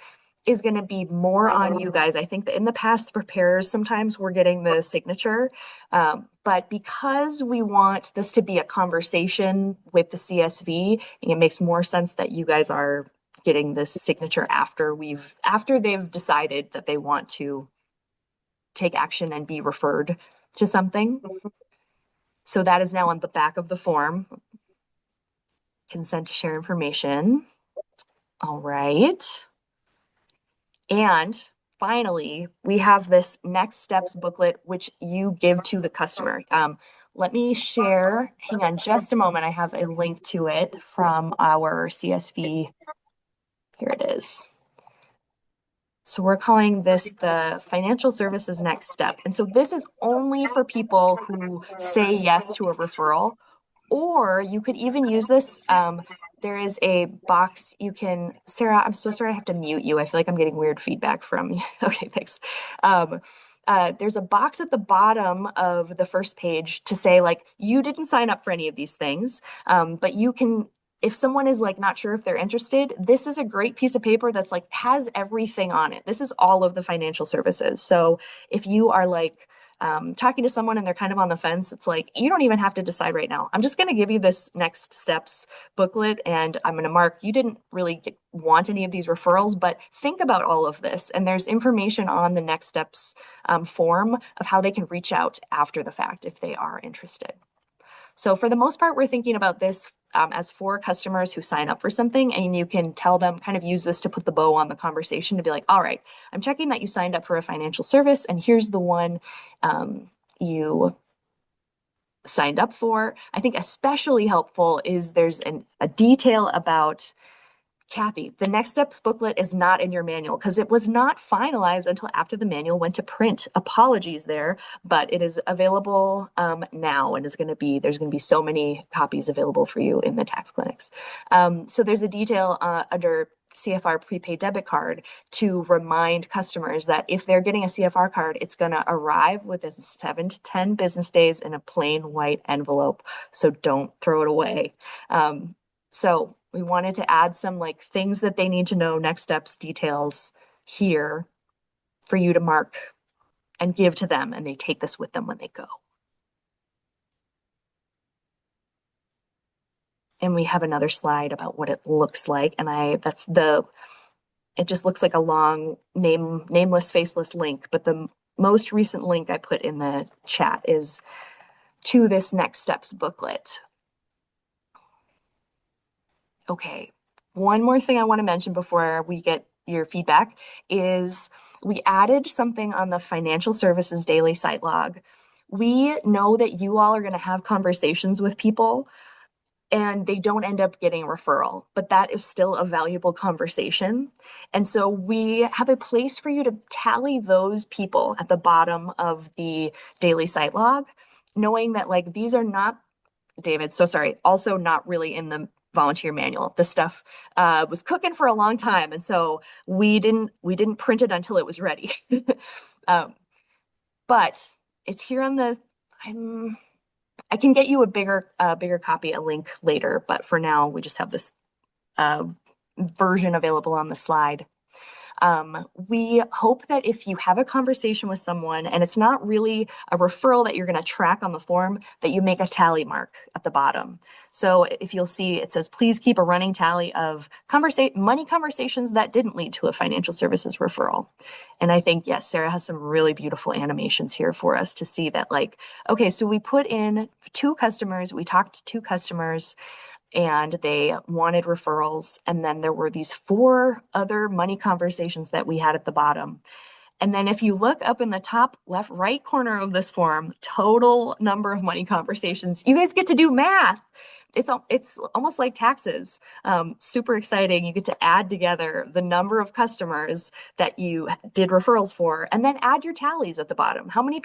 is going to be more on you guys. I think that in the past, the preparers sometimes were getting the signature, but because we want this to be a conversation with the CSV, I think it makes more sense that you guys are getting this signature after they've decided that they want to take action and be referred to something. So that is now on the back of the form. Consent to share information. All right. And finally, we have this next steps booklet, which you give to the customer. Let me share, hang on just a moment. I have a link to it from our CSV. Here it is. So we're calling this the financial services next step. And so this is only for people who say yes to a referral, or you could even use this. There is a box you can, Sarah, I'm so sorry I have to mute you. I feel like I'm getting weird feedback from you. Okay, thanks. There's a box at the bottom of the first page to say like, you didn't sign up for any of these things, but you can, if someone is like not sure if they're interested, this is a great piece of paper that's like has everything on it. This is all of the financial services. So if you are like talking to someone and they're kind of on the fence, it's like, you don't even have to decide right now. I'm just going to give you this next steps booklet and I'm going to mark, you didn't really want any of these referrals, but think about all of this. And there's information on the next steps form of how they can reach out after the fact if they are interested. So for the most part, we're thinking about this as for customers who sign up for something, and you can tell them, kind of use this to put the bow on the conversation to be like, all right, I'm checking that you signed up for a financial service, and here's the one you signed up for. I think especially helpful is there's a detail about Kathy, the next steps booklet is not in your manual because it was not finalized until after the manual went to print. Apologies there, but it is available now and there's going to be so many copies available for you in the tax clinics. So there's a detail under CFR prepaid debit card to remind customers that if they're getting a CFR card, it's going to arrive within 7 to 10 business days in a plain white envelope. So don't throw it away. So we wanted to add some like things that they need to know, next steps, details here for you to mark and give to them, and they take this with them when they go. And we have another slide about what it looks like, and it just looks like a long nameless, faceless link, but the most recent link I put in the chat is to this next steps booklet. Okay. One more thing I want to mention before we get your feedback is we added something on the financial services daily site log. We know that you all are going to have conversations with people and they don't end up getting a referral, but that is still a valuable conversation. And so we have a place for you to tally those people at the bottom of the daily site log, knowing that like these are not, David, so sorry, also not really in the volunteer manual. This stuff was cooking for a long time, and so we didn't print it until it was ready. um, but it's here on the. I can get you a bigger copy, a link later. But for now, we just have this uh, version available on the slide. We hope that if you have a conversation with someone and it's not really a referral that you're going to track on the form, that you make a tally mark at the bottom. So if you'll see, it says, please keep a running tally of money conversations that didn't lead to a financial services referral. And I think, yes, Sarah has some really beautiful animations here for us to see that like, okay, so we put in 2 customers, we talked to 2 customers, and they wanted referrals. And then there were these 4 other money conversations that we had at the bottom. And then if you look up in the top left, right corner of this form, total number of money conversations, you guys get to do math. It's almost like taxes. Super exciting. You get to add together the number of customers that you did referrals for, and then add your tallies at the bottom. How many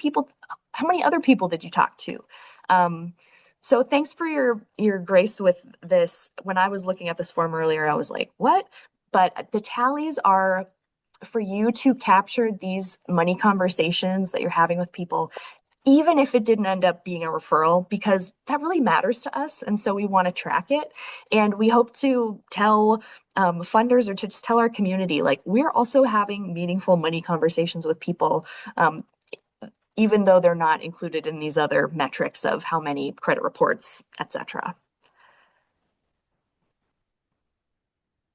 other people did you talk to? So thanks for your grace with this. When I was looking at this form earlier, I was like, what? But the tallies are for you to capture these money conversations that you're having with people, even if it didn't end up being a referral, because that really matters to us. And so we want to track it. And we hope to tell funders or to just tell our community, like, we're also having meaningful money conversations with people. Even though they're not included in these other metrics of how many credit reports, etc.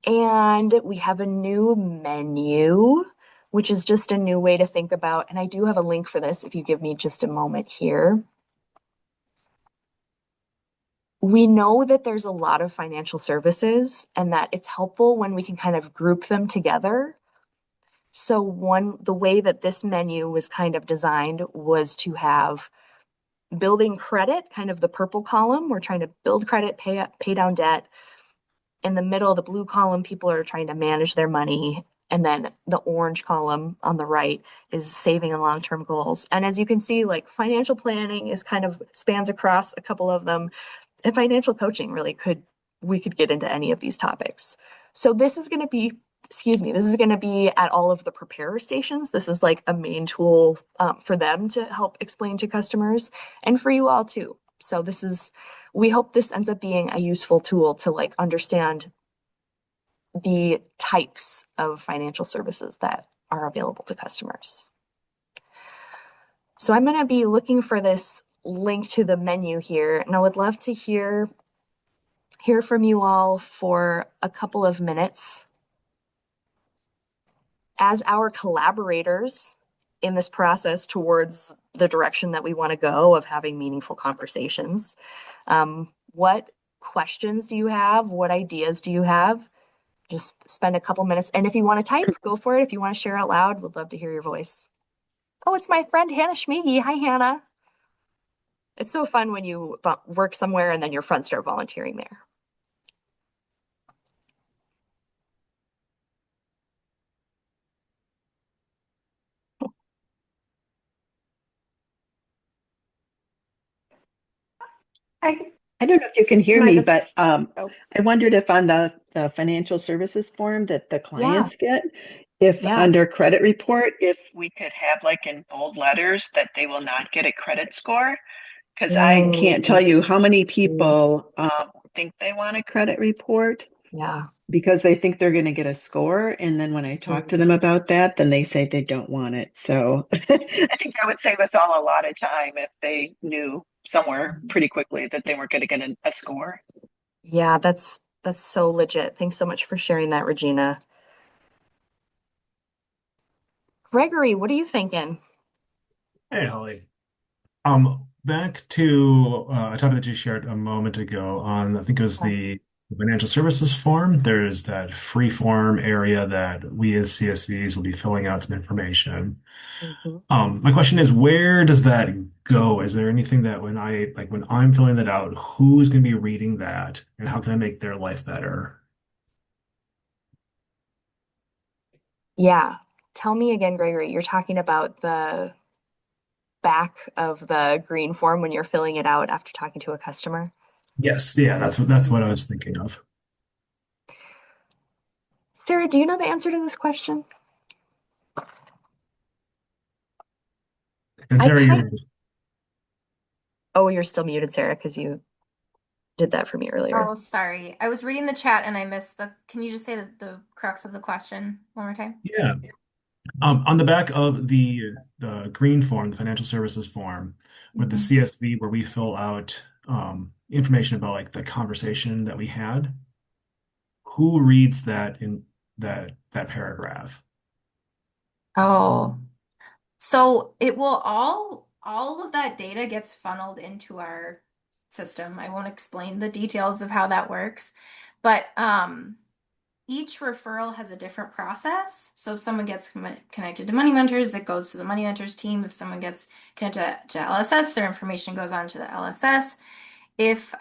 And we have a new menu, which is just a new way to think about, and I do have a link for this if you give me just a moment here. We know that there's a lot of financial services and that it's helpful when we can kind of group them together. So the way that this menu was kind of designed was to have building credit, kind of the purple column. We're trying to build credit, pay down debt. In the middle, the blue column, people are trying to manage their money. And then the orange column on the right is saving and long-term goals. And as you can see, like financial planning is kind of spans across a couple of them. And financial coaching really we could get into any of these topics. So this is going to be, this is going to be at all of the preparer stations. This is like a main tool for them to help explain to customers and for you all too. So we hope this ends up being a useful tool to like understand the types of financial services that are available to customers. So I'm going to be looking for this link to the menu here, and I would love to hear from you all for a couple of minutes. As our collaborators in this process towards the direction that we want to go of having meaningful conversations, what questions do you have? What ideas do you have? Just spend a couple minutes. And if you want to type, go for it. If you want to share out loud, we'd love to hear your voice. Oh, it's my friend Hannah Schmiege. Hi, Hannah. It's so fun when you work somewhere and then your friends start volunteering there. I don't know if you can hear me, but Oh. I wondered if on the financial services form that the clients get, if under credit report, if we could have like in bold letters that they will not get a credit score. Because I can't tell you how many people think they want a credit report. Yeah. Because they think they're going to get a score. And then when I talk to them about that, then they say they don't want it. So I think that would save us all a lot of time if they knew somewhere pretty quickly that they weren't going to get a score. Yeah, that's so legit. Thanks so much for sharing that, Regina. Gregory, what are you thinking? Hey, Holly. Back to a topic that you shared a moment ago on, I think it was the the financial services form, there's that free form area that we as CSVs will be filling out some information. Mhm. My question is, where does that go? Is there anything that when I'm filling that out, who's going to be reading that and how can I make their life better? Yeah. Tell me again, Gregory, you're talking about the back of the green form when you're filling it out after talking to a customer? Yes, yeah, that's what I was thinking of. Sarah, do you know the answer to this question? And I Sarah, kind you're Oh, you're still muted, Sarah, because you did that for me earlier. Oh, sorry. I was reading the chat and I missed can you just say the crux of the question one more time? yeah. On the back of the green form, the financial services form, with the Mhm. CSV where we fill out information about like the conversation that we had, who reads that in that paragraph? Oh, so it will all of that data gets funneled into our system. I won't explain the details of how that works, but each referral has a different process. So if someone gets connected to Money Mentors, it goes to the Money Mentors team. If someone gets connected to LSS, their information goes on to the LSS. If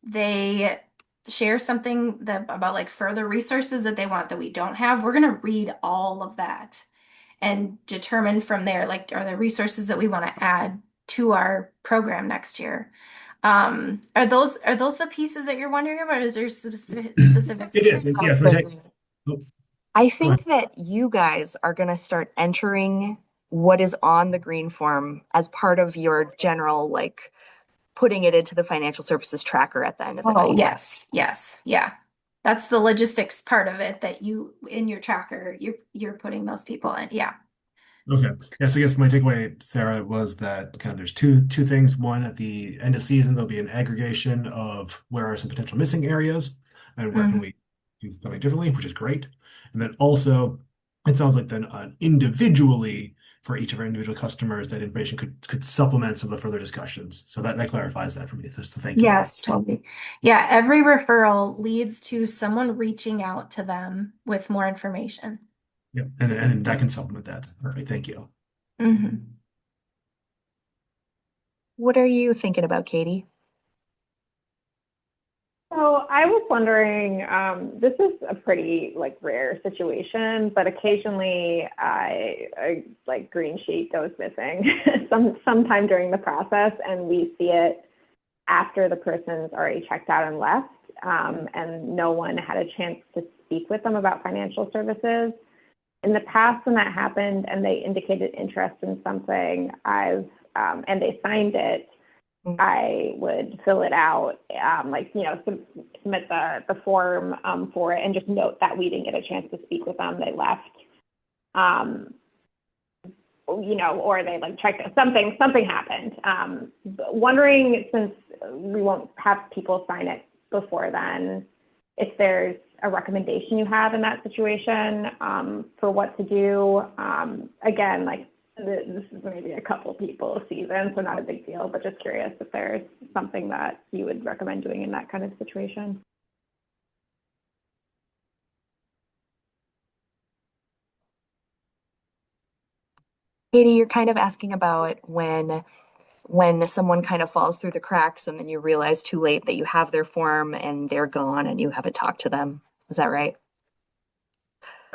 they share something about like further resources that they want that we don't have, we're gonna read all of that and determine from there, like, are there resources that we want to add to our program next year? Are those the pieces that you're wondering about? Is there specifics It to is. it? Yes. Oh, I go ahead. think that you guys are going to start entering what is on the green form as part of your general, like, putting it into the financial services tracker at the end of the Oh, night. yes, yeah. That's the logistics part of it that you in your tracker, you're putting those people in. Yeah. Okay. Yeah, so I guess my takeaway, Sarah, was that kind of there's two things. One, at the end of season, there'll be an aggregation of where are some potential missing areas and where can Mhm. we do something differently, which is great. And then also, it sounds like then individually for each of our individual customers, that information could supplement some of the further discussions. So that clarifies that for me. So thank you. Yes, totally. Yeah, every referral leads to someone reaching out to them with more information. Yeah, and that can supplement that. Perfect. Thank you. Hmm. What are you thinking about, Katie? So I was wondering, this is a pretty like rare situation, but occasionally I like green sheet goes missing sometime during the process, and we see it after the person's already checked out and left, and no one had a chance to speak with them about financial services. In the past, when that happened and they indicated interest in something, and they signed it, I would fill it out, submit the form for it, and just note that we didn't get a chance to speak with them. They left, or they like checked it. Something happened. Wondering, since we won't have people sign it before then, if there's a recommendation you have in that situation for what to do. Again, like, this is maybe a couple people a season, so not a big deal, but just curious if there's something that you would recommend doing in that kind of situation. Katie, you're kind of asking about when someone kind of falls through the cracks and then you realize too late that you have their form and they're gone and you haven't talked to them. Is that right?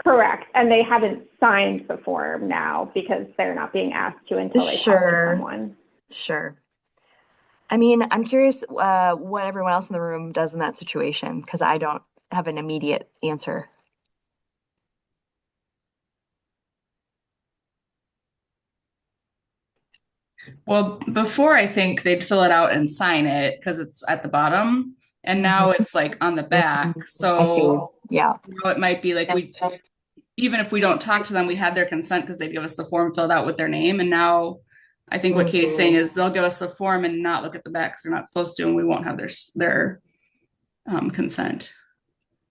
Correct. And they haven't signed the form now because they're not being asked to until they talk to someone. Sure. I mean, I'm curious what everyone else in the room does in that situation, because I don't have an immediate answer. Well, before I think they'd fill it out and sign it because it's at the bottom, and now it's like on the back. I see. So Yeah. it might be like even if we don't talk to them, we had their consent because they give us the form filled out with their name. And now I think what Katie's saying is they'll give us the form and not look at the back because they're not supposed to, and we won't have their consent.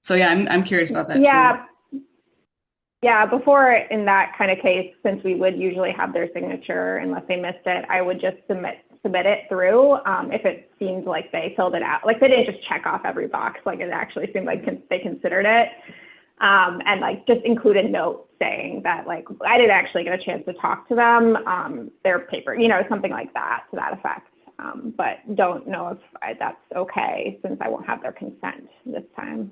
So yeah, I'm curious about that too. Yeah, before in that kind of case, since we would usually have their signature unless they missed it, I would just submit submit it through if it seemed like they filled it out. Like they didn't just check off every box, like it actually seemed like they considered it. And like just include a note saying that like I did actually get a chance to talk to them, their paper, something like that to that effect. But don't know if that's okay since I won't have their consent this time.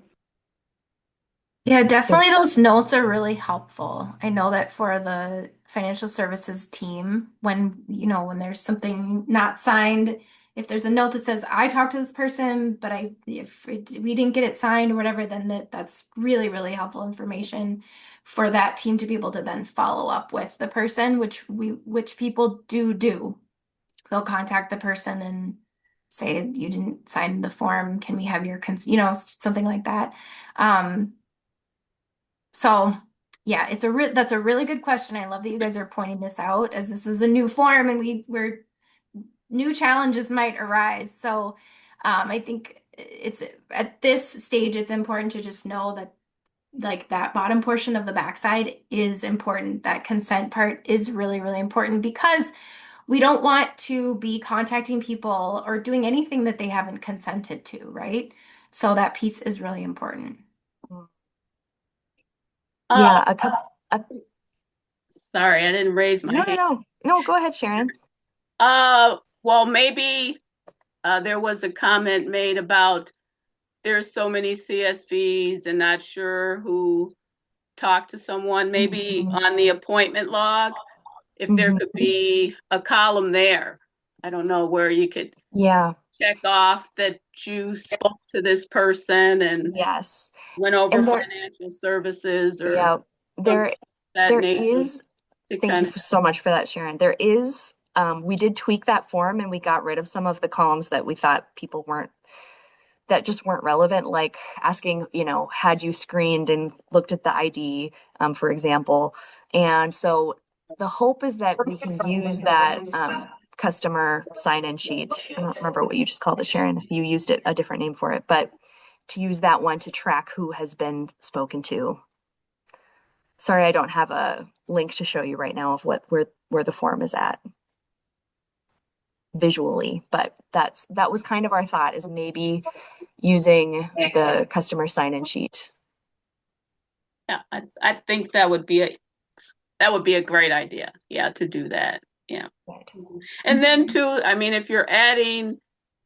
Yeah, definitely those notes are really helpful. I know that for the financial services team, when there's something not signed, if there's a note that says I talked to this person, but we didn't get it signed or whatever, then that's really, really helpful information for that team to be able to then follow up with the person, which people do. They'll contact the person and say, you didn't sign the form. Can we have your something like that. So yeah, that's a really good question. I love that you guys are pointing this out as this is a new form and we're new challenges might arise. So I think it's at this stage, it's important to just know that like that bottom portion of the backside is important. That consent part is really, really important because we don't want to be contacting people or doing anything that they haven't consented to, right? So that piece is really important. Yeah, sorry, I didn't raise my hand. No, go ahead, Sharon. Well, maybe there was a comment made about there's so many CSVs and not sure who talked to someone, maybe on the appointment log, if there could be a column there. I don't know, where you could check off that you spoke to this person and went over financial services or there is. Thank you so much for that, Sharon. There is, we did tweak that form and we got rid of some of the columns that we thought that just weren't relevant, like asking, had you screened and looked at the ID, for example. And so the hope is that we can use that customer sign-in sheet. I don't remember what you just called it, Sharon. You used a different name for it, but to use that one to track who has been spoken to. Sorry, I don't have a link to show you right now of where the form is at visually, but that was kind of our thought, is maybe using the customer sign-in sheet. Yeah, I think that would be a great idea. Yeah, to do that. Yeah. And then too, I mean, if you're adding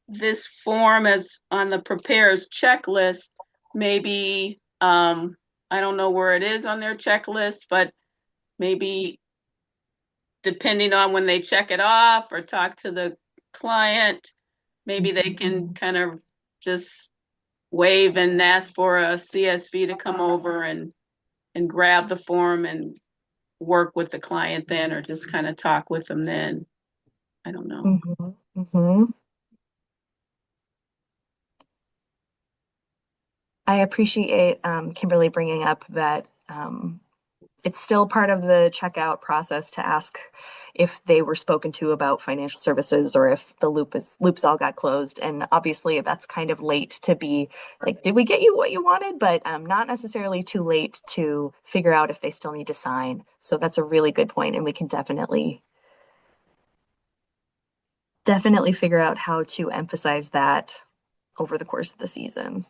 this form as on the preparer's checklist, maybe I don't know where it is on their checklist, but maybe depending on when they check it off or talk to the client, maybe they can kind of just wave and ask for a CSV to come over and grab the form and work with the client then, or just kind of talk with them then. I don't know. I appreciate Kimberly bringing up that it's still part of the checkout process to ask if they were spoken to about financial services or if the loops all got closed. And obviously that's kind of late to be like, did we get you what you wanted? But not necessarily too late to figure out if they still need to sign. So that's a really good point, and we can definitely figure out how to emphasize that over the course of the season.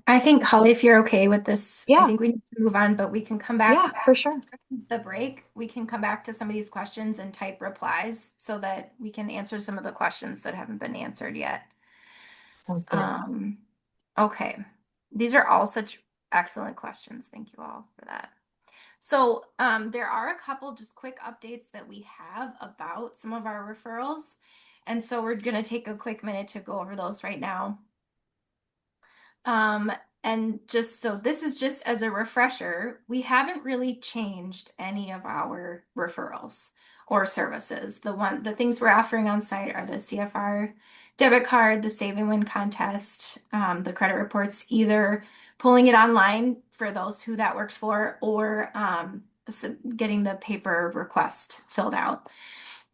I think, Holly, if you're okay with this, I think we need to move on, but we can come back. Yeah, for sure. The break, we can come back to some of these questions and type replies so that we can answer some of the questions that haven't been answered yet. Sounds good. Okay. These are all such excellent questions. Thank you all for that. So there are a couple just quick updates that we have about some of our referrals. And so we're going to take a quick minute to go over those right now. And just so this is just as a refresher, we haven't really changed any of our referrals or services. The things we're offering on site are the CFR debit card, the Save and Win contest, the credit reports, either pulling it online for those who that works for, or getting the paper request filled out.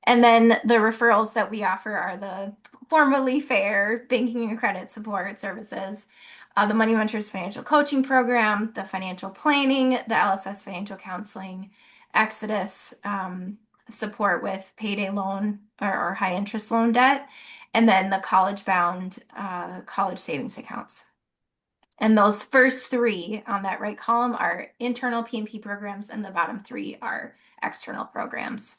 And then the referrals that we offer are the formerly FAIR banking and credit support services, the Money Mentors Financial Coaching Program, the financial planning, the LSS Financial Counseling, Exodus, support with payday loan or high interest loan debt, and then the college bound college savings accounts. And those first three on that right column are internal PMP programs, and the bottom three are external programs.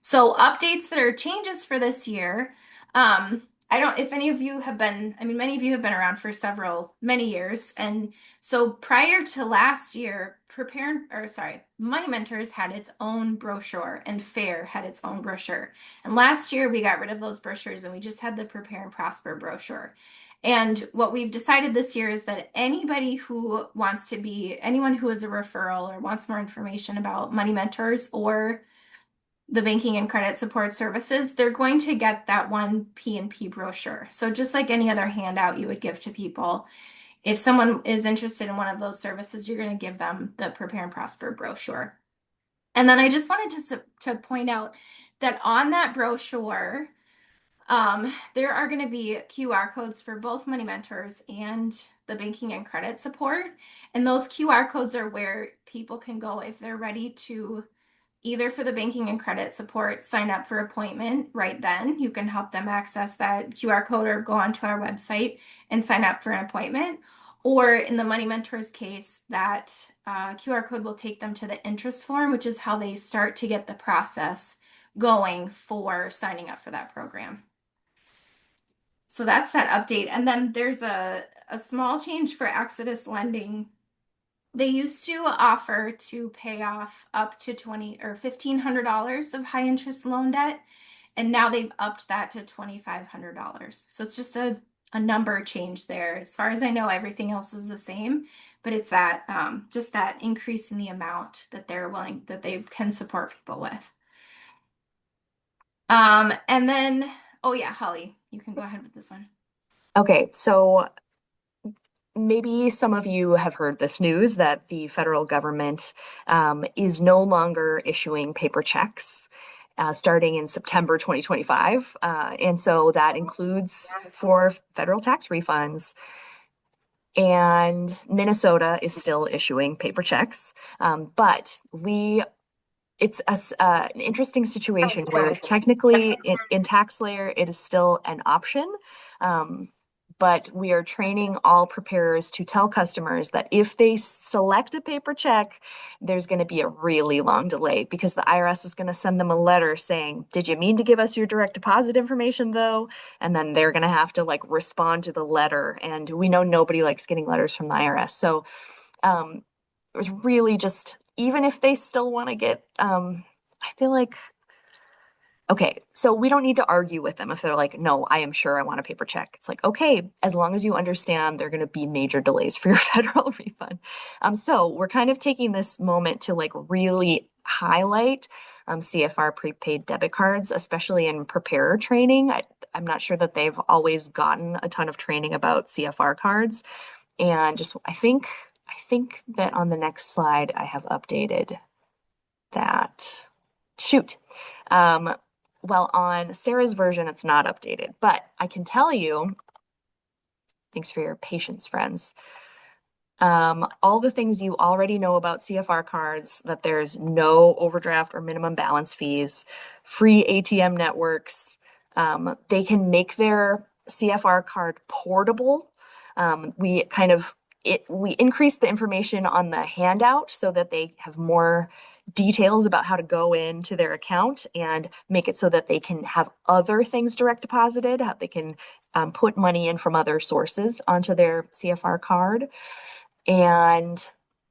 So updates that are changes for this year. I don't, if any of you have been, I mean, many of you have been around for many years. And so prior to last year, Money Mentors had its own brochure and FAIR had its own brochure. And last year we got rid of those brochures and we just had the Prepare and Prosper brochure. And what we've decided this year is that anyone who is a referral or wants more information about Money Mentors or the banking and credit support services, they're going to get that one P&P brochure. So just like any other handout you would give to people, if someone is interested in one of those services, you're going to give them the Prepare and Prosper brochure. And then I just wanted to point out that on that brochure, there are going to be QR codes for both Money Mentors and the banking and credit support. And those QR codes are where people can go if they're ready to, either for the banking and credit support, sign up for appointment right then. You can help them access that QR code or go onto our website and sign up for an appointment. Or in the Money Mentors case, that QR code will take them to the interest form, which is how they start to get the process going for signing up for that program. So that's that update. And then there's a small change for Exodus Lending. They used to offer to pay off up to $2,000 or $1,500 of high interest loan debt, and now they've upped that to $2,500. So it's just a number change there. As far as I know, everything else is the same, but it's that just that increase in the amount that they can support people with. And then, oh yeah, Holly, you can go ahead with this one. Okay, so maybe some of you have heard this news that the federal government is no longer issuing paper checks starting in September 2025. And so that includes for federal tax refunds. And Minnesota is still issuing paper checks. But it's an interesting situation where technically in TaxSlayer, it is still an option. But we are training all preparers to tell customers that if they select a paper check, there's going to be a really long delay because the IRS is going to send them a letter saying, did you mean to give us your direct deposit information though? And then they're going to have to like respond to the letter. And we know nobody likes getting letters from the IRS. So it was really just, even if they still want to get, I feel like, okay, so we don't need to argue with them if they're like, no, I am sure I want a paper check. It's like, okay, as long as you understand there are going to be major delays for your federal refund. So we're kind of taking this moment to like really highlight CFR prepaid debit cards, especially in preparer training. I'm not sure that they've always gotten a ton of training about CFR cards. And just, I think that on the next slide, I have updated that. Shoot. Well, on Sarah's version, it's not updated, but I can tell you, thanks for your patience, friends. All the things you already know about CFR cards, that there's no overdraft or minimum balance fees, free ATM networks. They can make their CFR card portable. We increase the information on the handout so that they have more details about how to go into their account and make it so that they can have other things direct deposited, how they can put money in from other sources onto their CFR card. And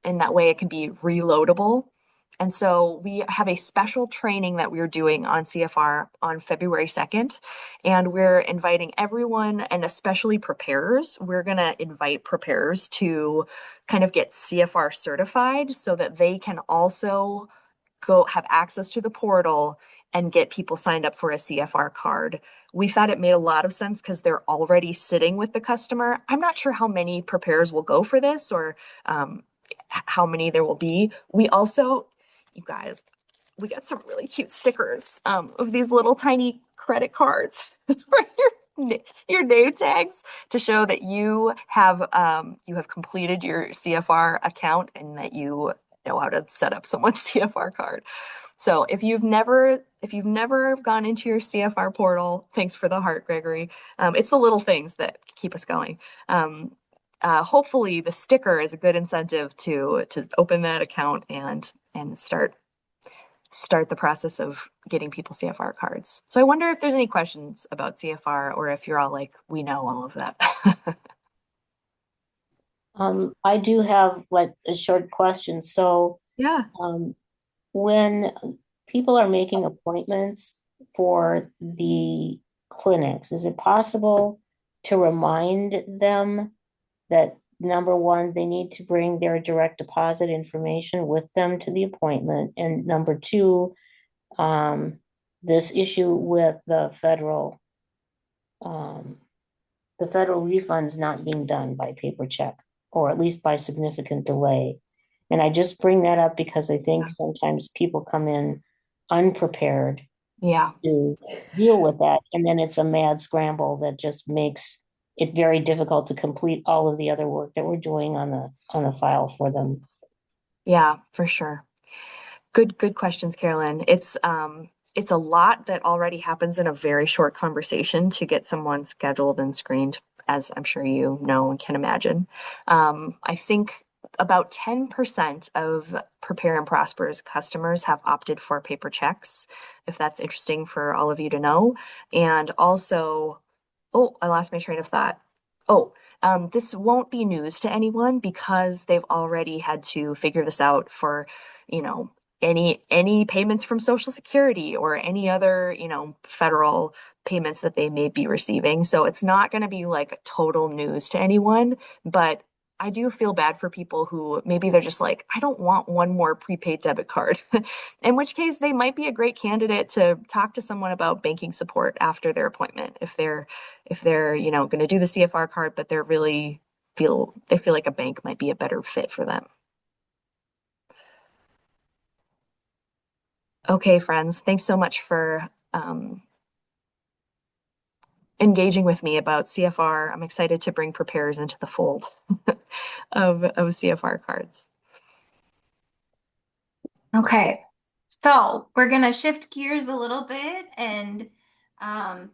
in that way, it can be reloadable. And so we have a special training that we're doing on CFR on February 2nd, and we're inviting everyone, and especially preparers. We're going to invite preparers to kind of get CFR certified so that they can also go have access to the portal and get people signed up for a CFR card. We thought it made a lot of sense because they're already sitting with the customer. I'm not sure how many preparers will go for this or how many there will be. We also, you guys, we got some really cute stickers of these little tiny credit cards for your name tags to show that you have completed your CFR account and that you know how to set up someone's CFR card. So if you've never gone into your CFR portal, thanks for the heart, Gregory. It's the little things that keep us going. Hopefully the sticker is a good incentive to open that account and start the process of getting people CFR cards. So I wonder if there's any questions about CFR, or if you're all like, we know all of that. I do have like a short question. So Yeah. when people are making appointments for the clinics, is it possible to remind them that number one, they need to bring their direct deposit information with them to the appointment, and number two, this issue with the federal refunds not being done by paper check, or at least by significant delay. And I just bring that up because I think sometimes people come in unprepared to deal with that, and then it's a mad scramble that just makes it very difficult to complete all of the other work that we're doing on the file for them. Yeah, for sure. Good questions, Carolyn. It's a lot that already happens in a very short conversation to get someone scheduled and screened, as I'm sure you know and can imagine. I think about 10% of Prepare and Prosper's customers have opted for paper checks, if that's interesting for all of you to know. And also, oh, I lost my train of thought. Oh, this won't be news to anyone because they've already had to figure this out for, you know, any payments from Social Security or any other, federal payments that they may be receiving. So it's not going to be like total news to anyone, but I do feel bad for people who maybe they're just like, I don't want one more prepaid debit card, in which case they might be a great candidate to talk to someone about banking support after their appointment. If they're, going to do the CFR card, but they feel like a bank might be a better fit for them. Okay, friends, thanks so much for engaging with me about CFR. I'm excited to bring preparers into the fold of CFR cards. Okay, so we're gonna shift gears a little bit and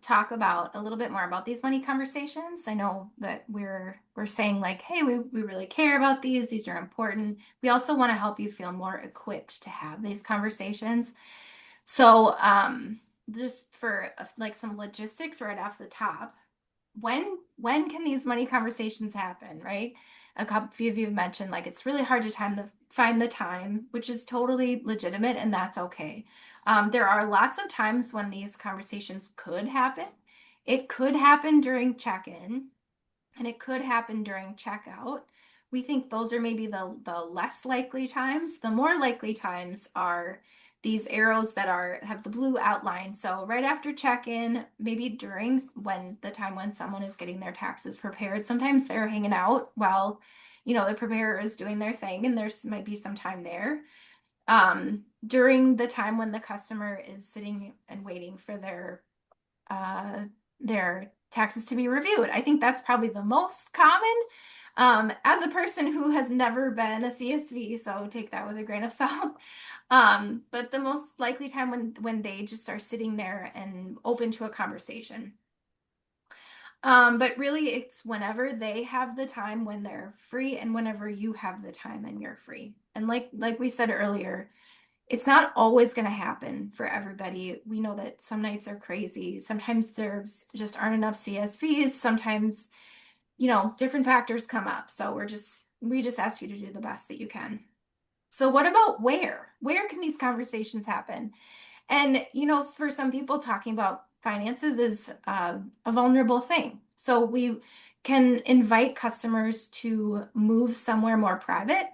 talk about a little bit more about these money conversations. I know that we're saying like, hey, we really care about these. These are important. We also want to help you feel more equipped to have these conversations. So just for like some logistics right off the top, when can these money conversations happen, right? A few of you have mentioned like it's really hard to find the time, which is totally legitimate, and that's okay. There are lots of times when these conversations could happen. It could happen during check-in, and it could happen during checkout. We think those are maybe the less likely times. The more likely times are these arrows that have the blue outline. So right after check-in, maybe during the time when someone is getting their taxes prepared, sometimes they're hanging out while, the preparer is doing their thing, and there's might be some time there. During the time when the customer is sitting and waiting for their taxes to be reviewed. I think that's probably the most common. As a person who has never been a CSV, so take that with a grain of salt. But the most likely time when they just are sitting there and open to a conversation. But really it's whenever they have the time when they're free, and whenever you have the time and you're free. And like we said earlier, it's not always going to happen for everybody. We know that some nights are crazy. Sometimes there's just aren't enough CSVs. Sometimes, different factors come up. So we just ask you to do the best that you can. So what about where? Where can these conversations happen? And, for some people, talking about finances is a vulnerable thing. So we can invite customers to move somewhere more private.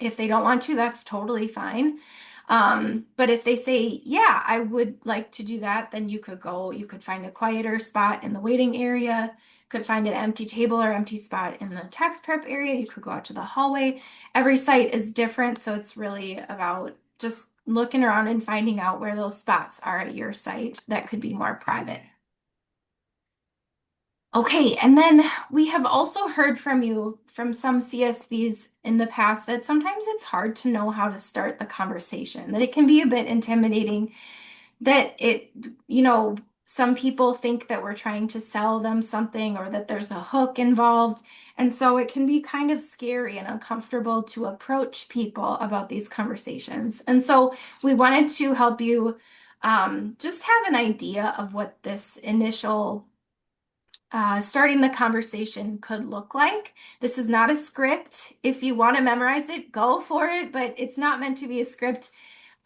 If they don't want to, that's totally fine. But if they say, yeah, I would like to do that, then you could find a quieter spot in the waiting area, could find an empty table or empty spot in the tax prep area. You could go out to the hallway. Every site is different, so it's really about just looking around and finding out where those spots are at your site that could be more private. Okay, and then we have also heard from you from some CSVs in the past that sometimes it's hard to know how to start the conversation, that it can be a bit intimidating, that some people think that we're trying to sell them something or that there's a hook involved. And so it can be kind of scary and uncomfortable to approach people about these conversations. And so we wanted to help you just have an idea of what this initial starting the conversation could look like. This is not a script. If you want to memorize it, go for it, but it's not meant to be a script.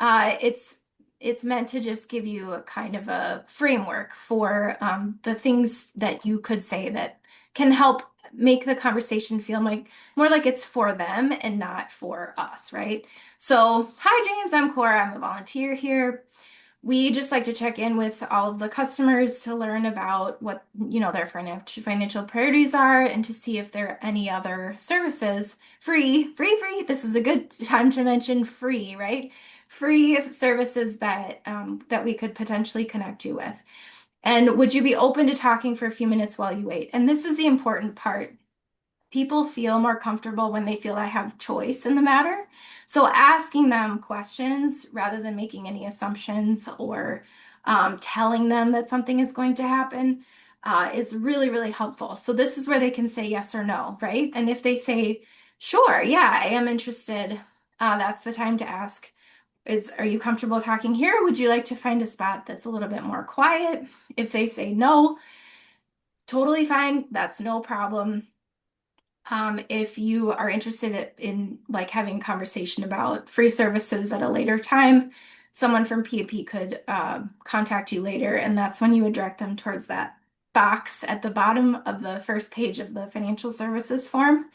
It's meant to just give you a kind of a framework for the things that you could say that can help make the conversation feel more like it's for them and not for us, right? So, hi James, I'm Cora. I'm a volunteer here. We just like to check in with all of the customers to learn about what, their financial priorities are and to see if there are any other services, free. This is a good time to mention free, right? Free services that we could potentially connect you with. And would you be open to talking for a few minutes while you wait? And this is the important part. People feel more comfortable when they feel I have choice in the matter. So asking them questions rather than making any assumptions or telling them that something is going to happen is really, really helpful. So this is where they can say yes or no, right? And if they say, sure, yeah, I am interested, that's the time to ask, are you comfortable talking here? Would you like to find a spot that's a little bit more quiet? If they say no, totally fine. That's no problem. If you are interested in like having a conversation about free services at a later time, someone from P&P could contact you later, and that's when you would direct them towards that box at the bottom of the first page of the financial services form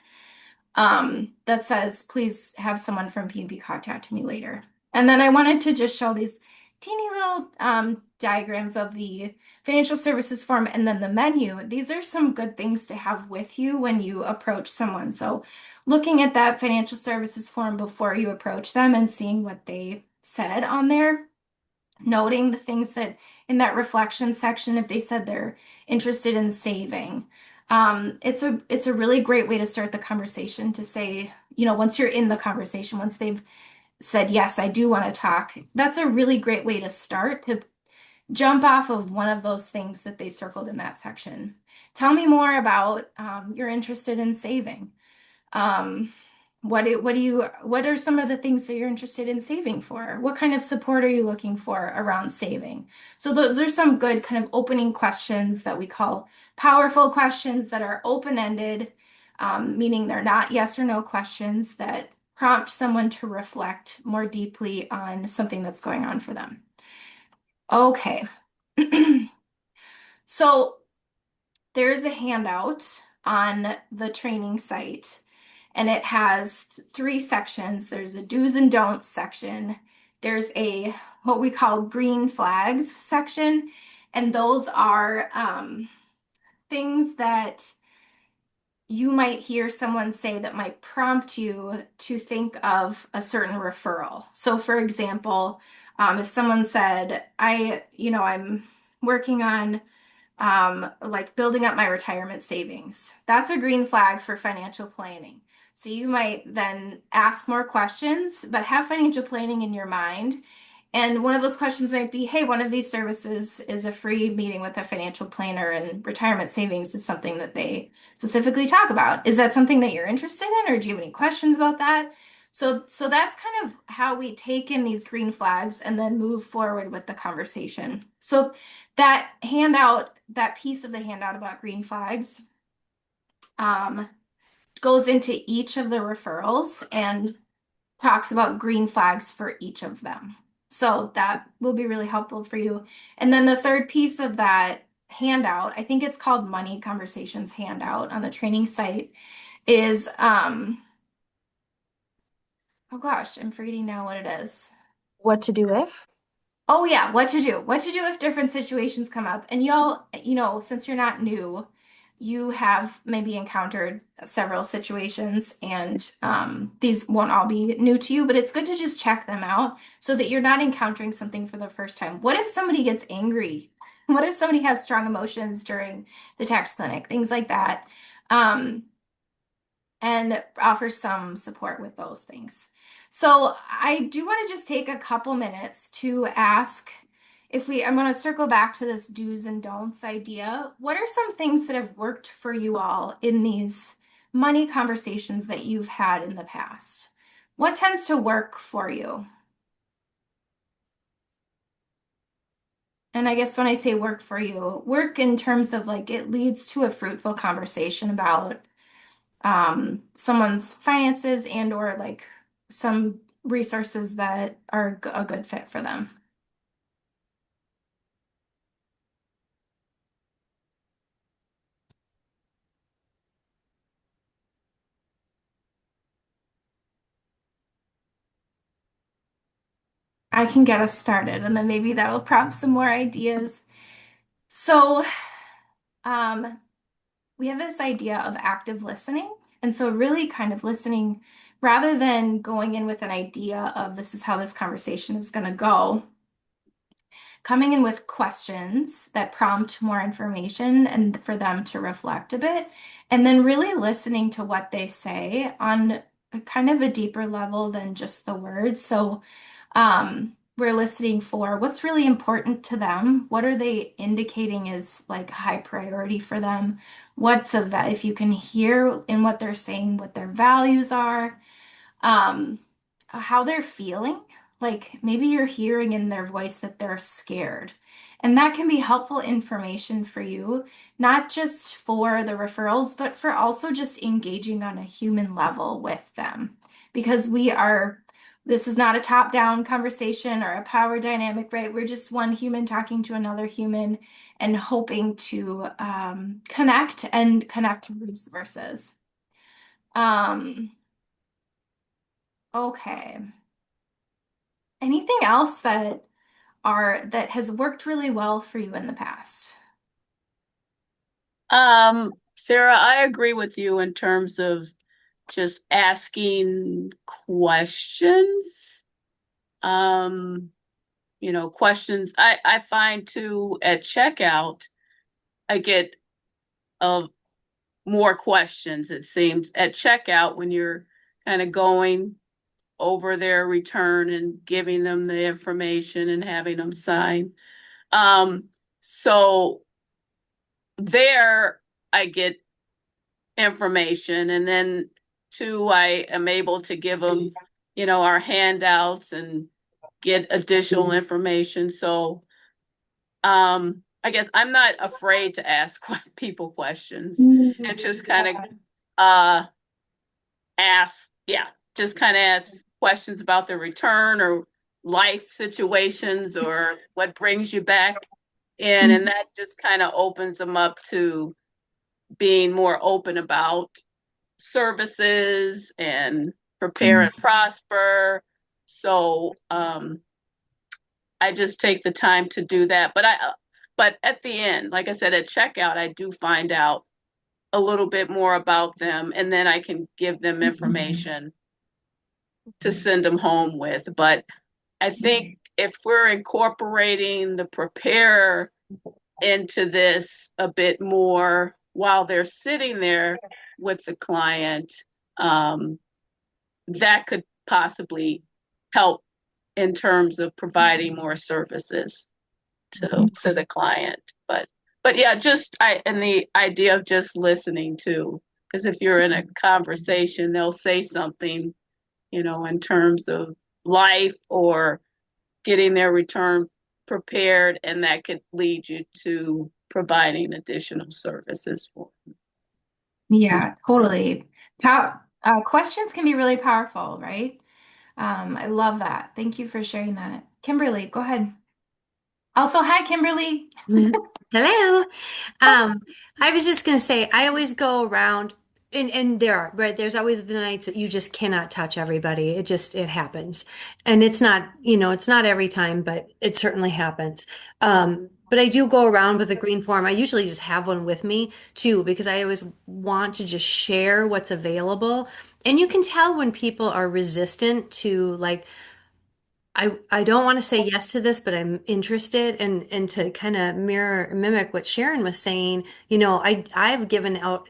that says, please have someone from P&P contact me later. And then I wanted to just show these teeny little diagrams of the financial services form and then the menu. These are some good things to have with you when you approach someone. So looking at that financial services form before you approach them and seeing what they said on there, noting the things that in that reflection section, if they said they're interested in saving. It's a really great way to start the conversation to say, once you're in the conversation, once they've said, yes, I do want to talk, that's a really great way to start to jump off of one of those things that they circled in that section. Tell me more about you're interested in saving. What are some of the things that you're interested in saving for? What kind of support are you looking for around saving? So those are some good kind of opening questions that we call powerful questions that are open-ended, meaning they're not yes or no questions that prompt someone to reflect more deeply on something that's going on for them. Okay. So there's a handout on the training site and it has three sections. There's a do's and don'ts section. There's a what we call green flags section, and those are things that you might hear someone say that might prompt you to think of a certain referral. So for example, if someone said, I'm working on like building up my retirement savings. That's a green flag for financial planning. So you might then ask more questions, but have financial planning in your mind. And one of those questions might be, hey, one of these services is a free meeting with a financial planner, and retirement savings is something that they specifically talk about. Is that something that you're interested in, or do you have any questions about that? So that's kind of how we take in these green flags and then move forward with the conversation. So that handout, that piece of the handout about green flags, goes into each of the referrals and talks about green flags for each of them. So that will be really helpful for you. And then the third piece of that handout, I think it's called Money Conversations handout on the training site, is oh gosh, I'm forgetting now what it is. What to do if? Oh yeah, what to do. What to do if different situations come up. And y'all, since you're not new, you have maybe encountered several situations, and these won't all be new to you, but it's good to just check them out so that you're not encountering something for the first time. What if somebody gets angry What if somebody has strong emotions during the tax clinic? Things like that. Um, and offer some support with those things. So I do want to just take a couple minutes to ask I'm going to circle back to this do's and don'ts idea. What are some things that have worked for you all in these money conversations that you've had in the past? What tends to work for you? And I guess when I say work for you, work in terms of like it leads to a fruitful conversation about someone's finances and or like some resources that are a good fit for them. I can get us started and then maybe that'll prompt some more ideas. So, um, we have this idea of active listening. And so, really kind of listening rather than going in with an idea of this is how this conversation is going to go, coming in with questions that prompt more information and for them to reflect a bit, and then really listening to what they say on a kind of a deeper level than just the words. So, we're listening for what's really important to them. What are they indicating is like high priority for them? What's of that? If you can hear in what they're saying, what their values are, um, how they're feeling. Like maybe you're hearing in their voice that they're scared. And that can be helpful information for you, not just for the referrals, but for also just engaging on a human level with them. Because this is not a top-down conversation or a power dynamic, right? We're just one human talking to another human and hoping to connect and connect resources. Okay. Anything else that has worked really well for you in the past? Sarah, I agree with you in terms of just asking questions. Questions. I find too at checkout, I get more questions, it seems, at checkout when you're kind of going over their return and giving them the information and having them sign. So there I get information, and then two, I am able to give them, our handouts and get additional information. So I guess I'm not afraid to ask people questions and just kind of ask, yeah, just kind of ask questions about the return or life situations or what brings you back in. And that just kind of opens them up to being more open about services and prepare and prosper. So I just take the time to do that. But at the end, like I said, at checkout, I do find out a little bit more about them, and then I can give them information to send them home with. But I think if we're incorporating the prepare into this a bit more while they're sitting there with the client, that could possibly help in terms of providing more services to the client. But yeah, and the idea of just listening too, because if you're in a conversation, they'll say something, in terms of life or getting their return prepared, and that could lead you to providing additional services for them. Yeah, totally. Questions can be really powerful, right? I love that. Thank you for sharing that. Kimberly, go ahead. Also, hi, Kimberly. Hello. I was just going to say, I always go around, and there's always the nights that you just cannot touch everybody. It happens. And it's not every time, but it certainly happens. But I do go around with a green form. I usually just have one with me too, because I always want to just share what's available. And you can tell when people are resistant to like, I don't want to say yes to this, but I'm interested and to kind of mimic what Sharon was saying, I've given out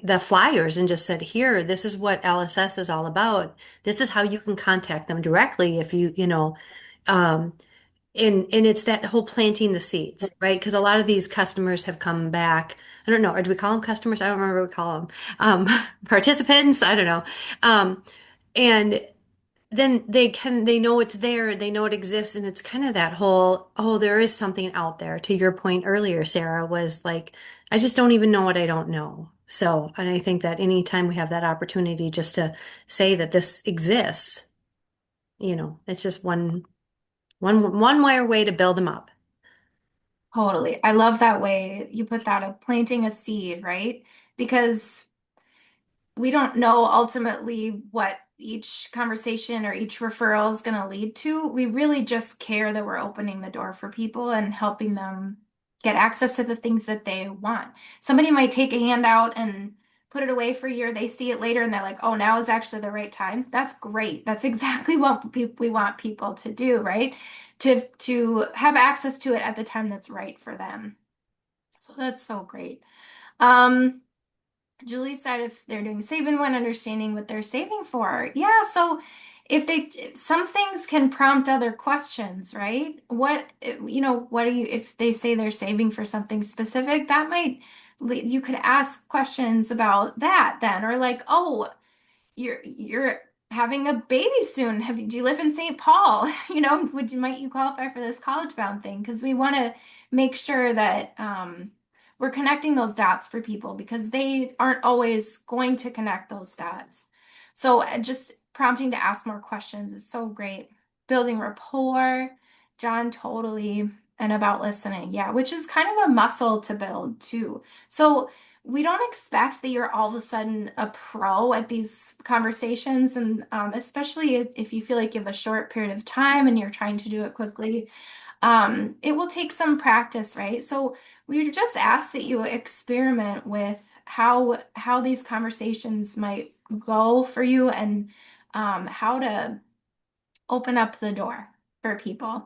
the flyers and just said, here, this is what LSS is all about. This is how you can contact them directly if um, and it's that whole planting the seeds, right? Because a lot of these customers have come back. I don't know, or do we call them customers? I don't remember what we call them. Participants, I don't know. And then they know it's there, they know it exists, and it's kind of that whole, oh, there is something out there. To your point earlier, Sarah, was like, I just don't even know what I don't know. So, and I think that anytime we have that opportunity just to say that this exists, it's just one more way to build them up. Totally. I love that way you put that of planting a seed, right? Because we don't know ultimately what each conversation or each referral is going to lead to. We really just care that we're opening the door for people and helping them get access to the things that they want. Somebody might take a handout and put it away for a year. They see it later and they're like, oh, now is actually the right time. That's great. That's exactly what we want people to do, right? To have access to it at the time that's right for them. So that's so great. Um, Julie said if they're doing save and when understanding what they're saving for. Yeah, so some things can prompt other questions, right? What are you, if they say they're saving for something specific, that might, you could ask questions about that then, or like, oh, you're having a baby soon. Do you live in St. Paul? Might you qualify for this college bound thing? Because we want to make sure that we're connecting those dots for people because they aren't always going to connect those dots. So just prompting to ask more questions is so great. Building rapport, John, totally. And about listening, yeah, which is kind of a muscle to build too. So we don't expect that you're all of a sudden a pro at these conversations. And especially if you feel like you have a short period of time and you're trying to do it quickly, it will take some practice, right? So we just ask that you experiment with how these conversations might go for you and how to open up the door for people.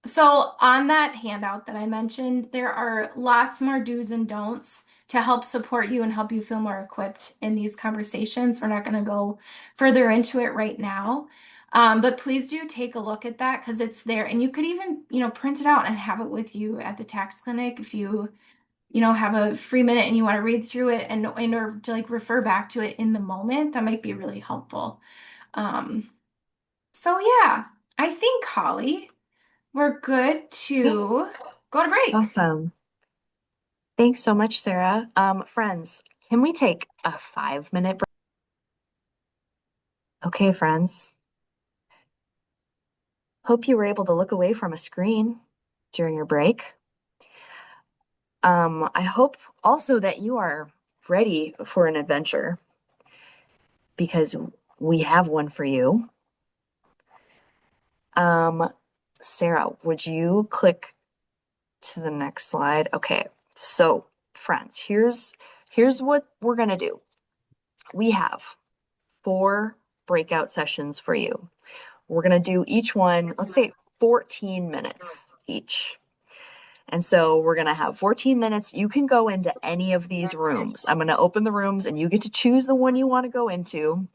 So on that handout that I mentioned, there are lots more do's and don'ts to help support you and help you feel more equipped in these conversations. We're not going to go further into it right now. But please do take a look at that because it's there. And you could even, print it out and have it with you at the tax clinic if you, have a free minute and you want to read through it and in order to like refer back to it in the moment, that might be really helpful. So yeah, I think Holly, we're good to go to break. Awesome. Thanks so much, Sarah. Friends, can we take a 5-minute break? Okay, friends. Hope you were able to look away from a screen during your break. I hope also that you are ready for an adventure because we have one for you. Sarah, would you click to the next slide? Okay, so friends, here's what we're gonna do. We have 4 breakout sessions for you. We're gonna do each one, let's say 14 minutes each. And so we're going to have 14 minutes. You can go into any of these rooms. I'm going to open the rooms and you get to choose the one you want to go into.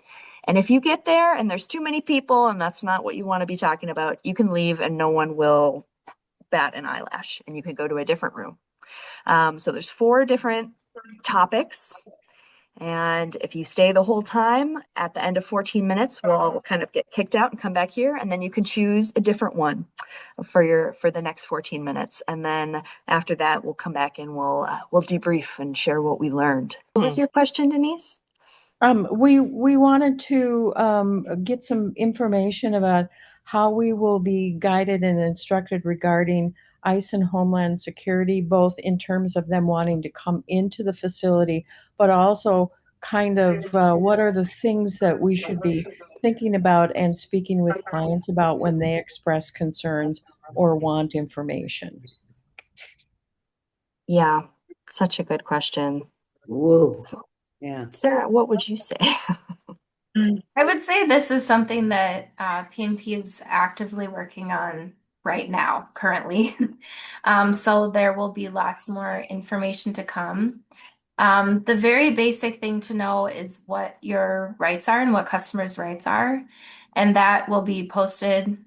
And if you get there and there's too many people and that's not what you want to be talking about, you can leave and no one will bat an eyelash and you can go to a different room. So there's 4 different topics. And if you stay the whole time, at the end of 14 minutes, we'll kind of get kicked out and come back here, and then you can choose a different one for the next 14 minutes. And then after that, we'll come back and we'll debrief and share what we learned. What was your question, Denise? We wanted to get some information about how we will be guided and instructed regarding ICE and Homeland Security, both in terms of them wanting to come into the facility, but also kind of what are the things that we should be thinking about and speaking with clients about when they express concerns or want information. Yeah, such a good question. Whoa. Yeah. Sarah, what would you say? I would say this is something that PNP is actively working on right now, currently. So there will be lots more information to come. The very basic thing to know is what your rights are and what customers' rights are. And that will be posted,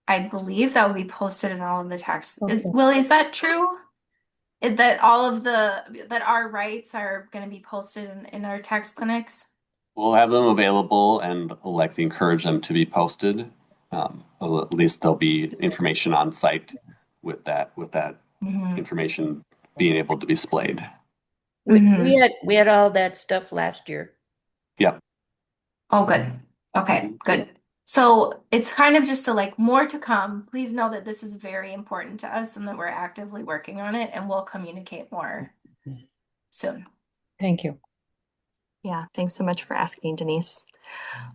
I believe that will be posted in all of the tax. Willie, is that true? That all of that our rights are going to be posted in our tax clinics? We'll have them available and like to encourage them to be posted. At least there'll be information on site with that information being able to be displayed. We had all that stuff last year. Yep. Oh, good. Okay, good. So it's kind of just more to come. Please know that this is very important to us and that we're actively working on it, and we'll communicate more soon. Thank you. Yeah, thanks so much for asking, Denise.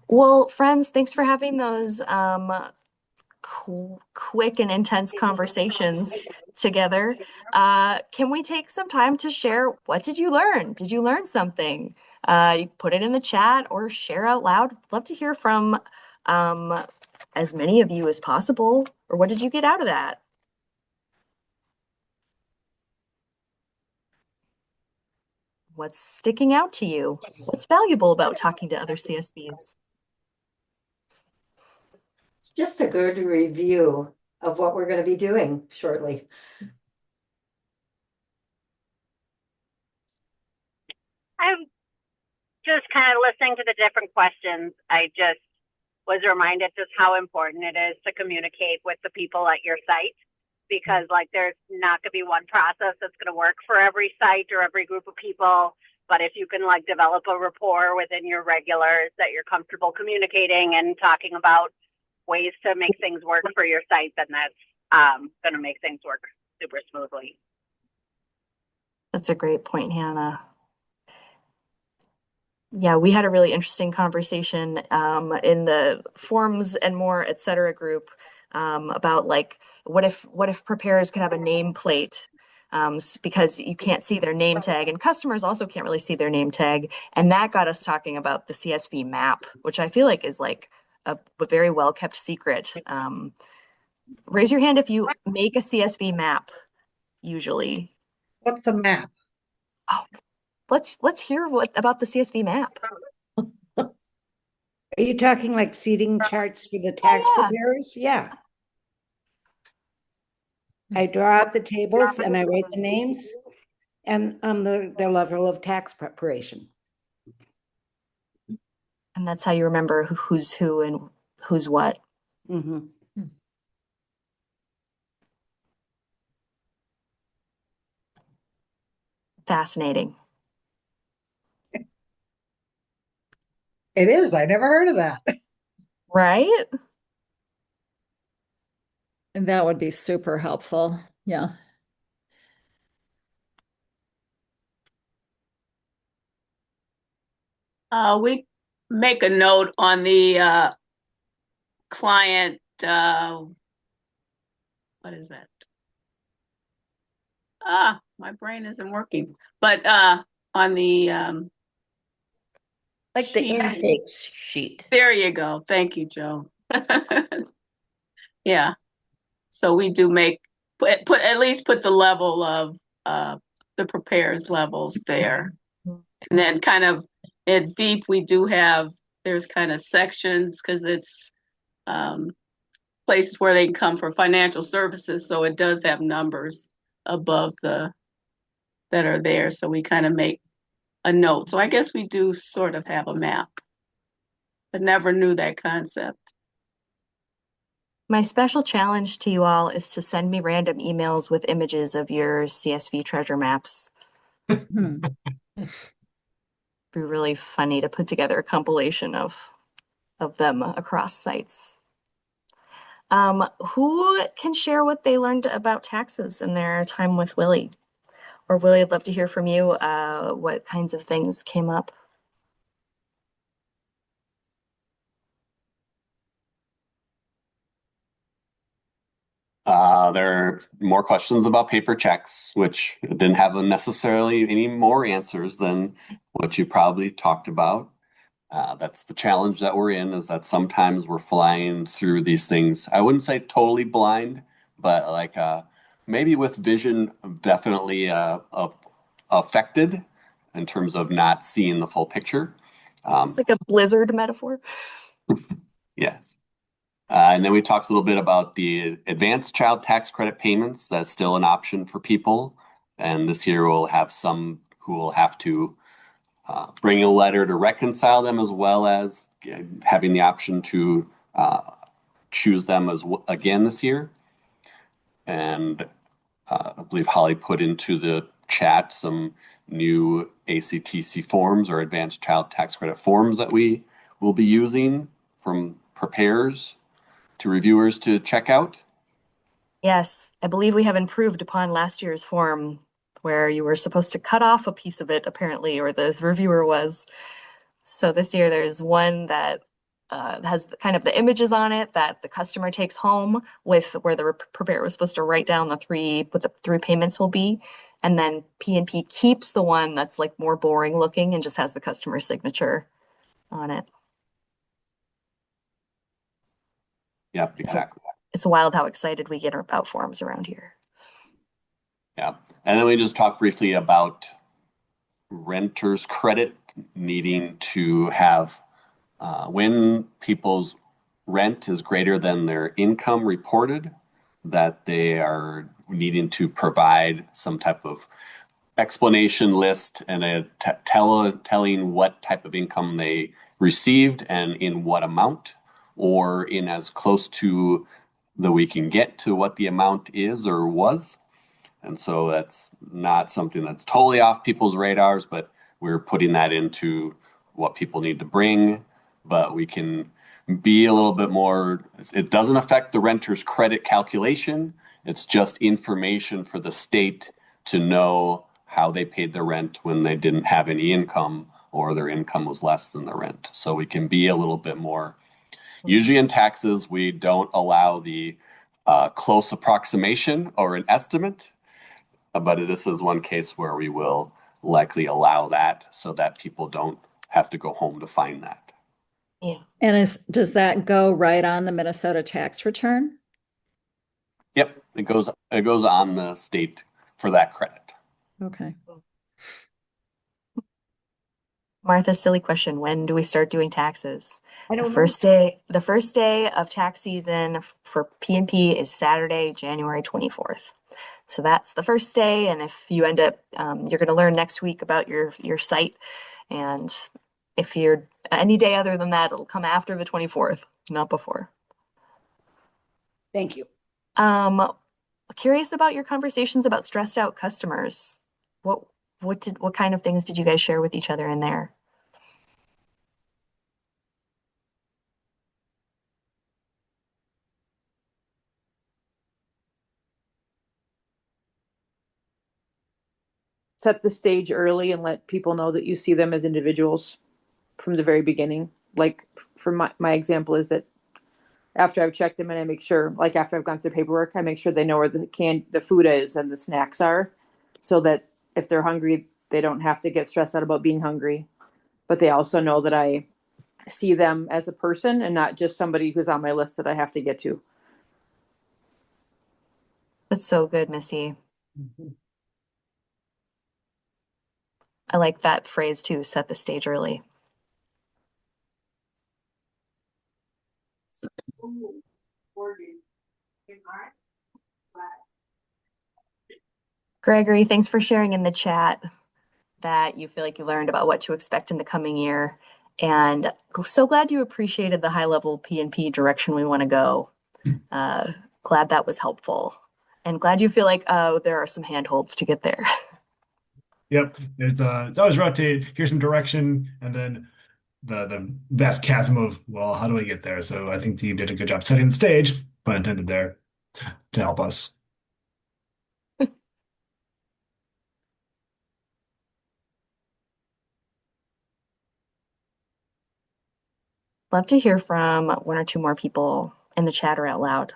Well, friends, thanks for having those quick and intense conversations together. Can we take some time to share what did you learn? Did you learn something? You put it in the chat or share out loud. Love to hear from as many of you as possible. Or what did you get out of that? What's sticking out to you? What's valuable about talking to other CSVs? It's just a good review of what we're going to be doing shortly. I'm just kind of listening to the different questions. I just was reminded just how important it is to communicate with the people at your site, because there's not going to be one process that's going to work for every site or every group of people. But if you can develop a rapport within your regulars that you're comfortable communicating and talking about ways to make things work for your site, then that's going to make things work super smoothly. That's a great point, Hannah. Yeah, we had a really interesting conversation in the forums and more, etc. group about what if preparers could have a nameplate because you can't see their name tag and customers also can't really see their name tag, and that got us talking about the CSV map, which I feel like is a very well kept secret. Raise your hand if you make a CSV map. Usually, what's a map? Oh, let's hear about the CSV map. Are you talking seating charts for the tax preparers? Yeah. I draw out the tables and I write the names and their level of tax preparation. And that's how you remember who's who and who's what. Mm-hmm. Fascinating. It is. I never heard of that. Right? And that would be super helpful. Yeah. We make a note on the client, what is that? My brain isn't working. But on the the intake sheet. There you go. Thank you, Joe. Yeah. So we do put at least put the level of the preparers levels there. And then kind of at VEEP we do have, there's kind of sections because it's places where they can come for financial services. So it does have numbers above that are there. So we kind of make a note. So I guess we do sort of have a map. I never knew that concept. My special challenge to you all is to send me random emails with images of your CSV treasure maps. Be really funny to put together a compilation of them across sites. Who can share what they learned about taxes in their time with Willie? Or Willie, I'd love to hear from you what kinds of things came up. There are more questions about paper checks, which didn't have necessarily any more answers than what you probably talked about. That's the challenge that we're in, is that sometimes we're flying through these things. I wouldn't say totally blind, but like maybe with vision definitely affected in terms of not seeing the full picture. It's like a blizzard metaphor. Yes. And then we talked a little bit about the advanced child tax credit payments. That's still an option for people. And this year we'll have some who will have to bring a letter to reconcile them, as well as having the option to choose them again this year. And I believe Holly put into the chat some new ACTC forms, or advanced child tax credit forms, that we will be using from preparers to reviewers to check out. Yes, I believe we have improved upon last year's form where you were supposed to cut off a piece of it, apparently, or the reviewer was. So this year there's one that has kind of the images on it that the customer takes home, with where the preparer was supposed to write down what the three payments will be. And then P&P keeps the one that's like more boring looking and just has the customer signature on it. Yep, exactly. It's wild how excited we get about forms around here. Yeah. And then we just talked briefly about renters credit needing to have, when people's rent is greater than their income reported, that they are needing to provide some type of explanation list and telling what type of income they received and in what amount, or in as close to that we can get to what the amount is or was. And so that's not something that's totally off people's radars, but we're putting that into what people need to bring. But we can be a little bit more, it doesn't affect the renter's credit calculation. It's just information for the state to know how they paid their rent when they didn't have any income, or their income was less than the rent. So we can be a little bit more. Usually in taxes, we don't allow the close approximation or an estimate, but this is one case where we will likely allow that, so that people don't have to go home to find that. Yeah. And does that go right on the Minnesota tax return? Yep, it goes on the state for that credit. Okay. Martha, silly question. When do we start doing taxes? I don't know. The first day of tax season for P&P is Saturday, January 24th. So that's the first day. And if you end up, you're going to learn next week about your site. And if you're any day other than that, it'll come after the 24th, not before. Thank you. Curious about your conversations about stressed out customers. What kind of things did you guys share with each other in there? Set the stage early and let people know that you see them as individuals from the very beginning. Like for my example is that after I've checked them and I make sure, like after I've gone through paperwork, I make sure they know where the food is and the snacks are, so that if they're hungry, they don't have to get stressed out about being hungry. But they also know that I see them as a person and not just somebody who's on my list that I have to get to. That's so good, Missy. I like that phrase too, set the stage early. Gregory, thanks for sharing in the chat that you feel like you learned about what to expect in the coming year. And so glad you appreciated the high level P&P direction we want to go. Glad that was helpful. And glad you feel like there are some handholds to get there. Yep. It's always rough to hear some direction and then the vast chasm of, well, how do I get there? So I think the team did a good job setting the stage, pun intended there, to help us. Love to hear from one or two more people in the chat or out loud.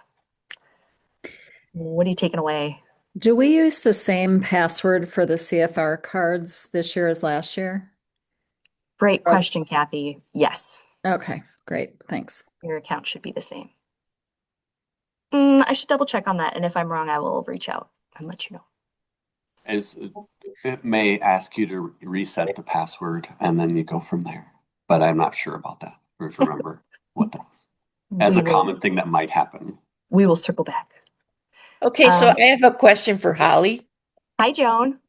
What are you taking away? Do we use the same password for the CFR cards this year as last year? Great question, Kathy. Yes. Okay, great. Thanks. Your account should be the same. I should double check on that. And if I'm wrong, I will reach out and let you know. It may ask you to reset the password and then you go from there. But I'm not sure about that, or if you remember what that is. As a common thing that might happen. We will circle back. Okay, so I have a question for Holly. Hi, Joan.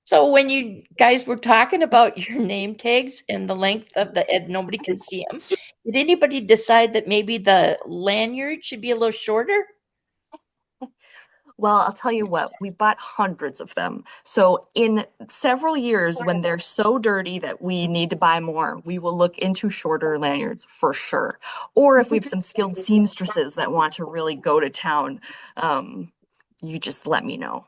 So when you guys were talking about your name tags and the length of and nobody can see them, did anybody decide that maybe the lanyard should be a little shorter? Well, I'll tell you what, we bought hundreds of them. So in several years, when they're so dirty that we need to buy more, we will look into shorter lanyards for sure. Or if we have some skilled seamstresses that want to really go to town, you just let me know.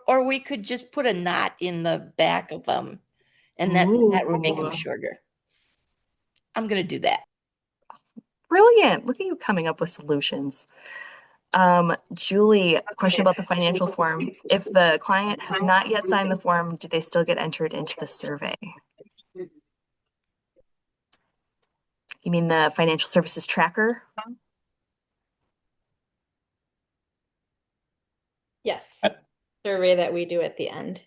Or we could just put a knot in the back of them, and that would make them shorter. I'm going to do that. Brilliant. Look at you coming up with solutions. Julie, question about the financial form. If the client has not yet signed the form, do they still get entered into the survey? You mean the financial services tracker? Yes. Survey that we do at the end.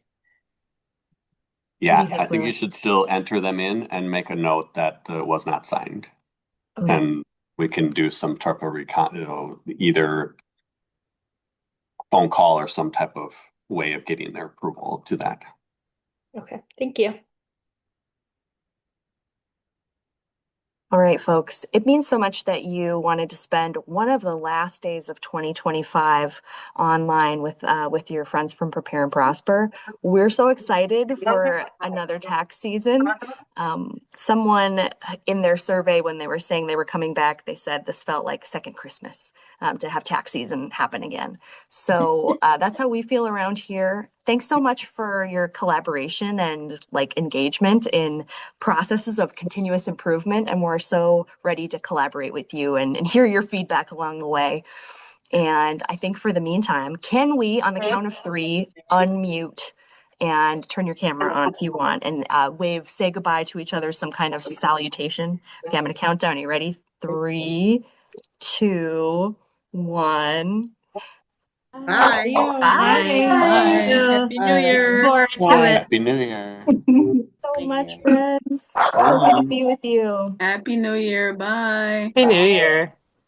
Yeah, I think you should still enter them in and make a note that it was not signed. Okay. And we can do some type of either phone call or some type of way of getting their approval to that. Okay, thank you. All right, folks, it means so much that you wanted to spend one of the last days of 2025 online with your friends from Prepare and Prosper. We're so excited for another tax season. Someone in their survey, when they were saying they were coming back, they said this felt like second Christmas to have tax season happen again. So that's how we feel around here. Thanks so much for your collaboration and engagement in processes of continuous improvement. And we're so ready to collaborate with you and hear your feedback along the way. And I think for the meantime, can we, on the count of 3, unmute and turn your camera on if you want and say goodbye to each other, some kind of salutation. Okay, I'm going to count down. Are you ready? 3, 2, 1. Bye. Bye. Happy New Year. Forward to it. Happy New Year. So much, friends. So good to be with you. Happy New Year. Bye. Happy New Year.